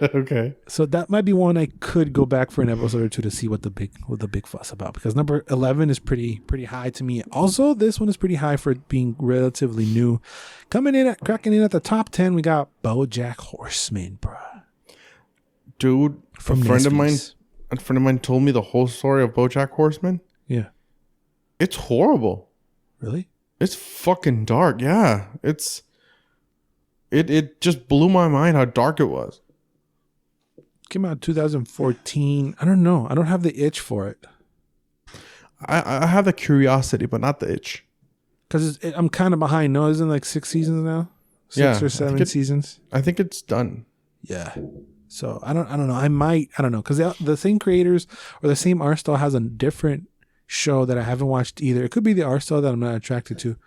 B: Okay.
A: So that might be one I could go back for an episode or two to see what the big fuss about, because number 11 is pretty high to me. Also, this one is pretty high for it being relatively new. Cracking in at the top 10, we got BoJack Horseman, bro.
B: Dude, a friend of mine told me the whole story of BoJack Horseman.
A: Yeah. It's
B: horrible.
A: Really?
B: It's fucking dark. Yeah. It just blew my mind how dark it was.
A: Came out in 2014. I don't know. I don't have the itch for it.
B: I have the curiosity, but not the itch.
A: Because I'm kind of behind. No, isn't it like 6 seasons now? 6 or 7 seasons?
B: I think it's done.
A: Yeah. So I don't know. I don't know. Because the same creators or the same art style has a different show that I haven't watched either. It could be the art style that I'm not attracted to.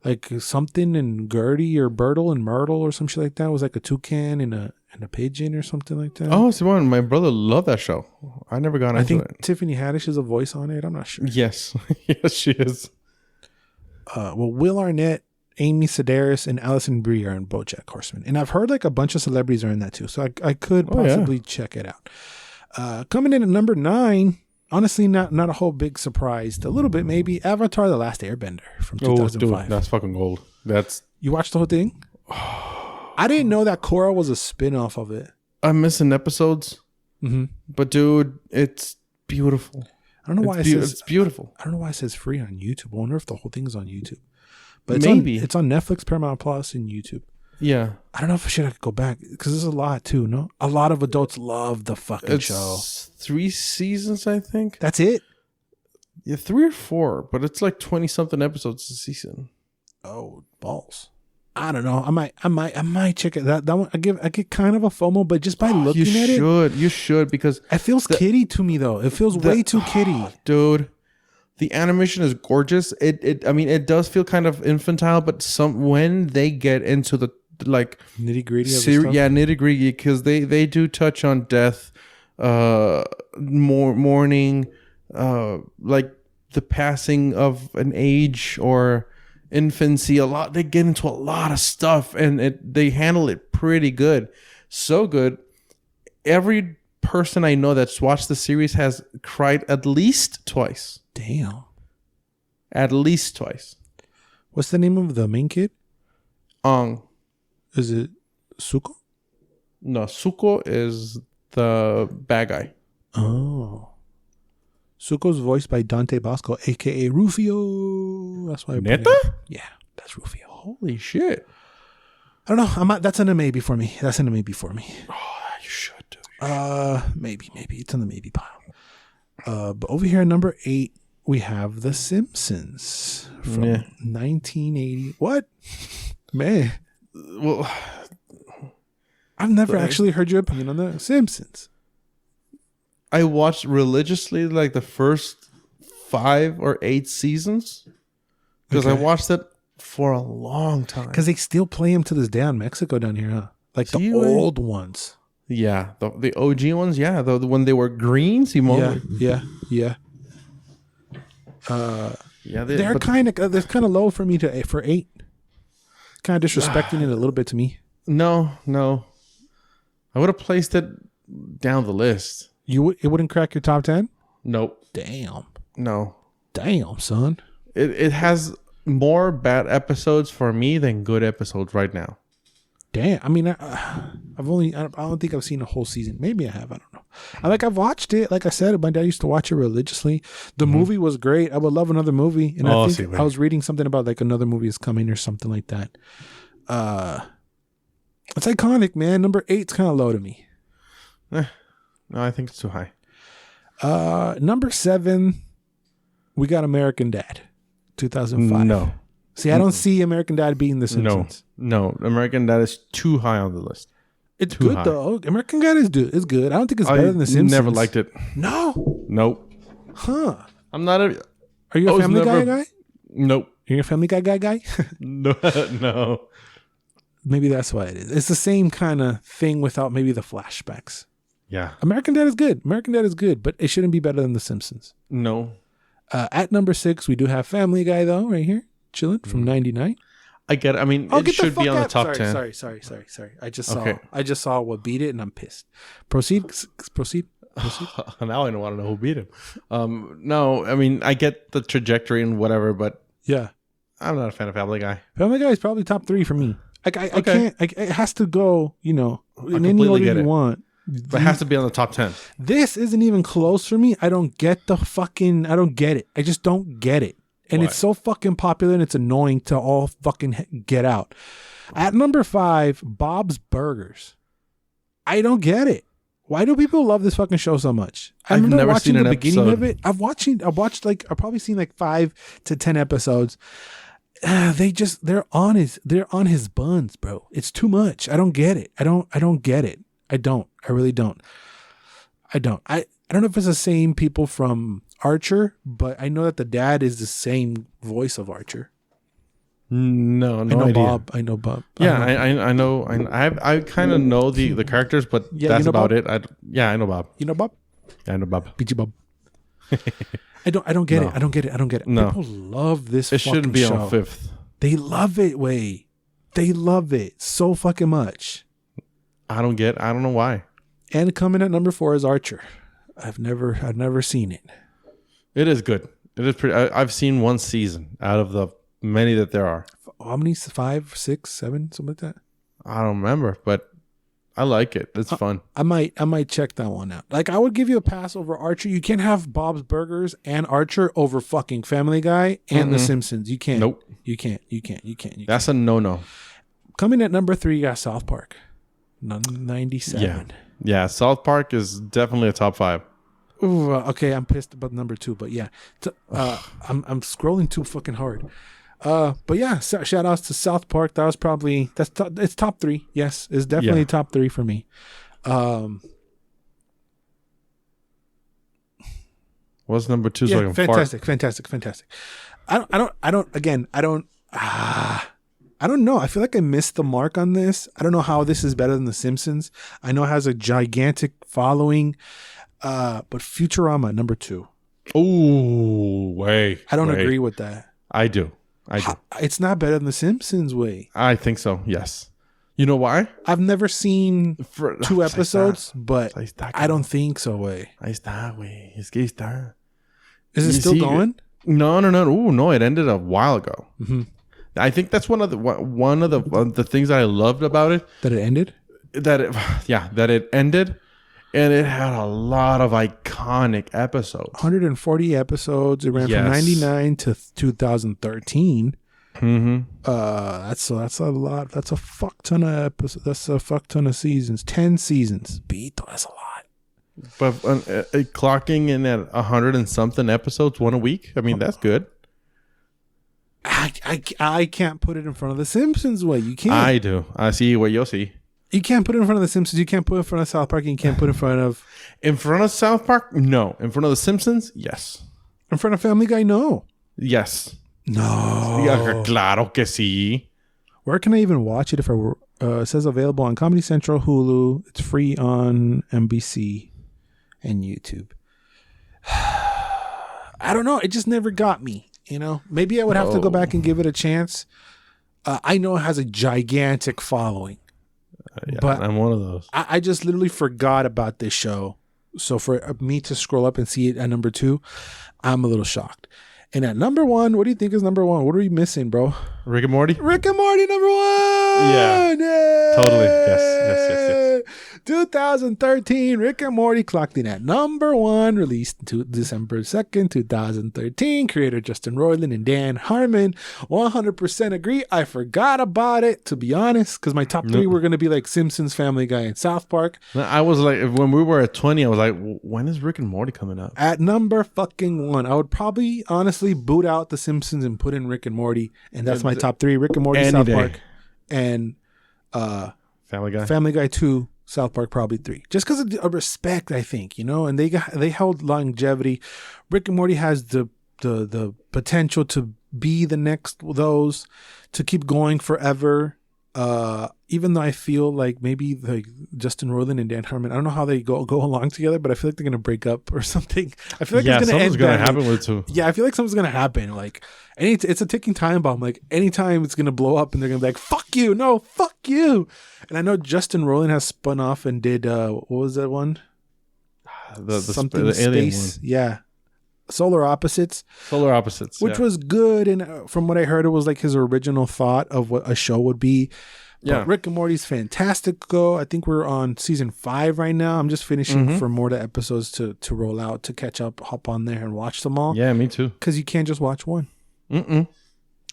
A: Like something in Gertie or Bertle and Myrtle or some shit like that. It was like a toucan and a pigeon or something like that.
B: Oh, Simone, my brother loved that show. I never got into it. I think
A: Tiffany Haddish is a voice on it. I'm not sure.
B: Yes. Yes, she is.
A: Well, Will Arnett, Amy Sedaris, and Alison Brie are in BoJack Horseman. And I've heard like a bunch of celebrities are in that too. So I could possibly check it out. Coming in at number 9, honestly, not a whole big surprise. A little bit maybe. Avatar: The Last Airbender from 2005.
B: Oh, dude, that's fucking gold.
A: You watched the whole thing? I didn't know that Korra was a spin-off of it.
B: I'm missing episodes.
A: Mm-hmm.
B: But dude, it's beautiful.
A: I don't know why it's
B: beautiful.
A: I don't know why it says free on YouTube. I wonder if the whole thing is on YouTube. But it's on Netflix, Paramount Plus, and YouTube.
B: Yeah.
A: I don't know if I could go back because there's a lot too, no? A lot of adults love the fucking show.
B: 3 seasons, I think.
A: That's it?
B: Yeah, 3 or 4, but it's like 20-something episodes a season.
A: Oh, balls. I don't know. I might check it. That one I get kind of a FOMO, but just by looking at it.
B: You should because
A: it feels kiddie to me though. It feels way too kiddie.
B: Dude. The animation is gorgeous. It does feel kind of infantile, but when they get into the like
A: nitty-gritty
B: nitty-gritty, because they do touch on death, mourning, like the passing of an age or infancy. A lot, they get into a lot of stuff, and they handle it pretty good. So good. Every person I know that's watched the series has cried at least twice.
A: Damn.
B: At least twice.
A: What's the name of the main kid? Is it Suko?
B: No, Suko is the bad guy.
A: Oh. Suko's voiced by Dante Bosco, a.k.a. Rufio. That's why I
B: Neta?
A: Yeah, that's Rufio.
B: Holy shit.
A: I don't know. That's in a maybe for me. Oh,
B: you should do.
A: Maybe. It's in the maybe pile. But over here at number 8, we have The Simpsons from 1980. What? Man.
B: Well,
A: I've never actually heard your opinion on The Simpsons.
B: I watched religiously like the first 5 or 8 seasons because I watched it for a long time.
A: Because they still play them to this day in Mexico down here, huh? Like the old ones.
B: Yeah, the OG ones. Yeah, when they were green, Simone.
A: Yeah. They're kind of low for me for 8. Kind of disrespecting it a little bit to me.
B: No, I would have placed it down the list.
A: It wouldn't crack your top 10?
B: Nope.
A: Damn.
B: No.
A: Damn, son.
B: It has more bad episodes for me than good episodes right now.
A: Damn. I mean, I don't think I've seen a whole season. Maybe I have. I don't know. I've watched it. Like I said, my dad used to watch it religiously. The movie was great. I would love another movie. And I think I was reading something about like another movie is coming or something like that. It's iconic, man. Number 8's kind of low to me.
B: No, I think it's too high.
A: Number 7, we got American Dad, 2005.
B: No.
A: See, I don't see American Dad being The Simpsons.
B: No. American Dad is too high on the list.
A: It's too good, though. American Dad is good. I don't think it's better than The Simpsons.
B: Never liked it.
A: No.
B: Nope.
A: Huh.
B: I'm not a...
A: Are you a Family Guy?
B: Nope.
A: You're a Family Guy?
B: No.
A: Maybe that's why it is. It's the same kind of thing without maybe the flashbacks.
B: Yeah.
A: American Dad is good, but it shouldn't be better than The Simpsons.
B: No.
A: At number 6, we do have Family Guy, though, right here. Chilling from 99.
B: I get it. I mean, it should be on the top 10.
A: Sorry. I just saw what beat it, and I'm pissed. Proceed.
B: Now I don't want to know who beat him. No, I mean, I get the trajectory and whatever, but
A: yeah,
B: I'm not a fan of Family Guy.
A: Family Guy is probably top 3 for me. I can't. It has to go. In any order you want.
B: But it has to be on the top 10.
A: This isn't even close for me. I don't get it. I just don't get it. And it's so fucking popular and it's annoying to all fucking get out. At number 5, Bob's Burgers. I don't get it. Why do people love this fucking show so much? I remember never watching the beginning of it. I've probably seen like 5 to 10 episodes. They're on his buns, bro. It's too much. I don't get it. I don't get it. I really don't. I don't know if it's the same people from Archer, but I know that the dad is the same voice of Archer.
B: No
A: I know
B: idea.
A: Bob. I know Bob.
B: Yeah, I know. I kind of know the characters, but that's about it. I know Bob.
A: You know Bob?
B: Yeah, I know Bob.
A: BG Bob. I don't get it. I don't get it.
B: No.
A: People love this.
B: It shouldn't be
A: show.
B: on 5th.
A: They love it, Way. They love it so fucking much.
B: I don't know why.
A: And coming at number 4 is Archer. I've never seen it.
B: It is good. It is pretty. I've seen one season out of the many that there are.
A: How many? 5, 6, 7, something like that.
B: I don't remember, but I like it. It's fun.
A: I might check that one out. Like, I would give you a pass over Archer. You can't have Bob's Burgers and Archer over fucking Family Guy and The Simpsons. You can't.
B: Nope.
A: You can't.
B: That's a no.
A: Coming at number 3, you got South Park. 97.
B: Yeah. South Park is definitely a top 5.
A: Ooh, okay, I'm pissed about number 2, but yeah, I'm scrolling too fucking hard. But yeah, shout outs to South Park. That was probably it's top 3. Yes, it's definitely top 3 for me.
B: What's number 2?
A: Yeah,
B: So I can
A: fantastic. I don't know. I feel like I missed the mark on this. I don't know how this is better than The Simpsons. I know it has a gigantic following. But Futurama, number 2.
B: Oh, way.
A: I don't agree with that.
B: I do.
A: It's not better than The Simpsons, Way.
B: I think so. Yes. You know why?
A: I've never seen 2 episodes, but I don't think so, Way.
B: Ahí está, güey. Es que está.
A: Is it still going?
B: No. Ooh, no, it ended a while ago.
A: Mm-hmm.
B: I think that's one of the things that I loved about it.
A: That it ended?
B: That it ended. And it had a lot of iconic episodes.
A: 140 episodes. It ran from 99 to 2013.
B: Mm-hmm.
A: That's a lot. That's a fuck ton of episodes. That's a fuck ton of seasons. 10 seasons. Beetle, that's a lot.
B: But clocking in at 100 and something episodes, one a week. I mean, that's good.
A: I can't put it in front of The Simpsons. Way you can't.
B: I do. I see what you'll see.
A: You can't put it in front of The Simpsons. You can't put it in front of South Park. And you can't put it in front of...
B: In front of South Park? No. In front of The Simpsons? Yes.
A: In front of Family Guy? No.
B: Yes.
A: No.
B: Yeah, claro que sí.
A: Where can I even watch it if I were... it says available on Comedy Central, Hulu. It's free on NBC and YouTube. I don't know. It just never got me. You know? Maybe I would have to go back and give it a chance. I know it has a gigantic following. But
B: I'm one of those.
A: I just literally forgot about this show. So for me to scroll up and see it at number 2, I'm a little shocked. And at number 1, what do you think is number 1? What are we missing, bro?
B: Rick and Morty?
A: Rick and Morty, number 1!
B: Yeah. Yay! Totally. Yes.
A: 2013, Rick and Morty clocked in at number 1, released December 2nd, 2013. Creator Justin Roiland and Dan Harmon. 100% agree. I forgot about it, to be honest, because my top 3 were going to be like Simpsons, Family Guy, and South Park.
B: I was like, when we were at 20, I was like, when is Rick and Morty coming up?
A: At number fucking 1, I would probably honestly boot out The Simpsons and put in Rick and Morty, and that's my top 3: Rick and Morty, South Park, and Family Guy 2, South Park probably 3. Just because of respect, I think, you know. And they held longevity. Rick and Morty has the potential to be the next those, to keep going forever. Even though I feel like maybe like Justin Roiland and Dan Harmon, I don't know how they go along together, but I feel like they're gonna break up or something. I feel like it's
B: something's gonna happen with two.
A: Yeah, I feel like something's gonna happen. Like it's a ticking time bomb. Like anytime it's gonna blow up, and they're gonna be like, "Fuck you, no, fuck you." And I know Justin Roiland has spun off and did what was that one?
B: The
A: space.
B: alien one.
A: Yeah. Solar Opposites, which was good, and from what I heard, it was like his original thought of what a show would be. But Rick and Morty's fantastic. I think we're on season 5 right now. I'm just finishing for more episodes to roll out, to catch up, hop on there and watch them all.
B: Yeah, me too.
A: Because you can't just watch one.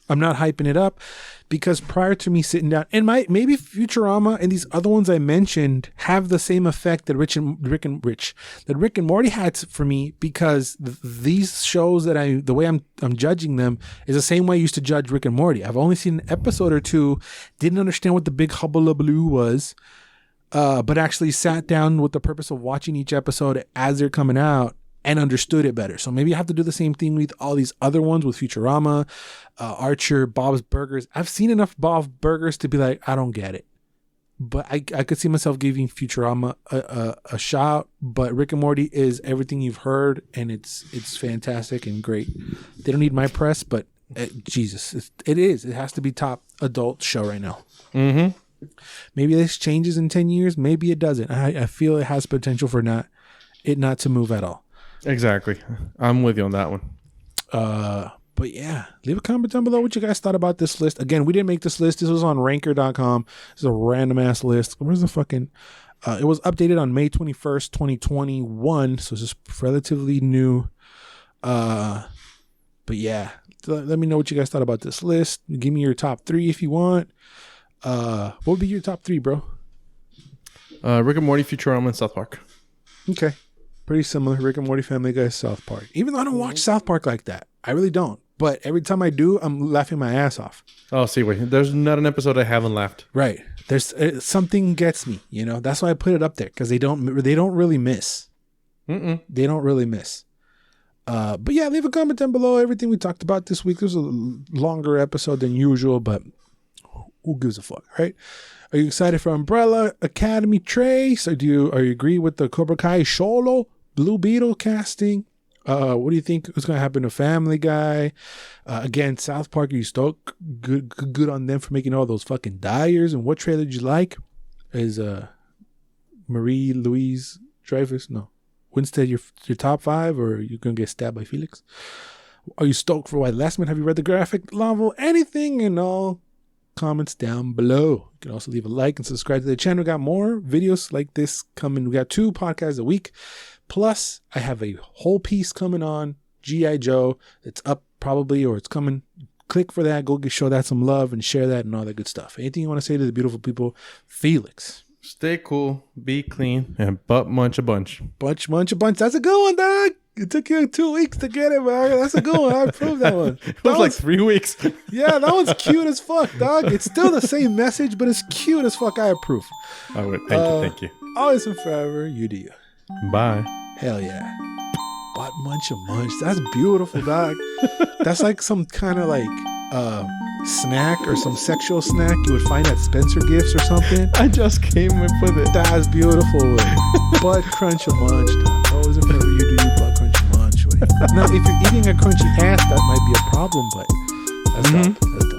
A: I'm not hyping it up because prior to me sitting down, and maybe Futurama and these other ones I mentioned have the same effect that Rick and Morty had for me, because these shows that the way I'm judging them is the same way I used to judge Rick and Morty. I've only seen an episode or two, didn't understand what the big hubbub was, but actually sat down with the purpose of watching each episode as they're coming out. and understood it better. So maybe you have to do the same thing with all these other ones with Futurama, Archer, Bob's Burgers. I've seen enough Bob's Burgers to be like, I don't get it. But I could see myself giving Futurama a shot. But Rick and Morty is everything you've heard, and it's fantastic and great. They don't need my press, but Jesus, it is. It has to be top adult show right now.
B: Mm-hmm.
A: Maybe this changes in 10 years. Maybe it doesn't. I feel it has potential for not to move at all.
B: Exactly. I'm with you on that one.
A: But yeah, leave a comment down below what you guys thought about this list. Again, we didn't make this list. This was on ranker.com. It's a random ass list. Where's the fucking... it was updated on May 21st, 2021. So it's just relatively new. But yeah, let me know what you guys thought about this list. Give me your top 3 if you want. What would be your top 3, bro?
B: Rick and Morty, Futurama, and South Park.
A: Okay. Pretty similar. Rick and Morty, Family Guy, South Park. Even though I don't watch South Park like that. I really don't. But every time I do, I'm laughing my ass off.
B: Oh, see, wait. There's not an episode I haven't laughed.
A: Right. There's something gets me, you know. That's why I put it up there, because they don't really miss. They don't really miss. But yeah, leave a comment down below everything we talked about this week. This was a longer episode than usual, but who gives a fuck, right? Are you excited for Umbrella Academy Trace? Or are you agree with the Cobra Kai Sholo Blue Beetle casting? What do you think is going to happen to Family Guy? Again, South Park, are you stoked? Good on them for making all those fucking dyers. And what trailer did you like? Is Marie Louise Dreyfus? No. Winstead your top 5, or are you going to get stabbed by Felix? Are you stoked for White Last Man? Have you read the graphic novel? Anything and all, comments down below. You can also leave a like and subscribe to the channel. We got more videos like this coming. We got 2 podcasts a week. Plus, I have a whole piece coming on G.I. Joe. It's up probably, or it's coming. Click for that. Go show that some love and share that and all that good stuff. Anything you want to say to the beautiful people? Felix.
B: Stay cool, be clean, and butt munch a bunch.
A: Bunch. That's a good one, dog. It took you 2 weeks to get it, man. That's a good one. I approve that one.
B: It was like 3 weeks.
A: Yeah, that one's cute as fuck, dog. It's still the same message, but it's cute as fuck. I approve.
B: I would. Thank you.
A: Always and forever, you do you.
B: Bye.
A: Hell yeah. Butt munch. That's beautiful, dog. That's like some kind of like snack or some sexual snack you would find at Spencer Gifts or something.
B: I just came up with it.
A: That's beautiful. Butt crunch a munch, dog. Always and forever, you do you. Butt crunch a munch. Now, if you're eating a crunchy ass, that might be a problem, but that's dope. That's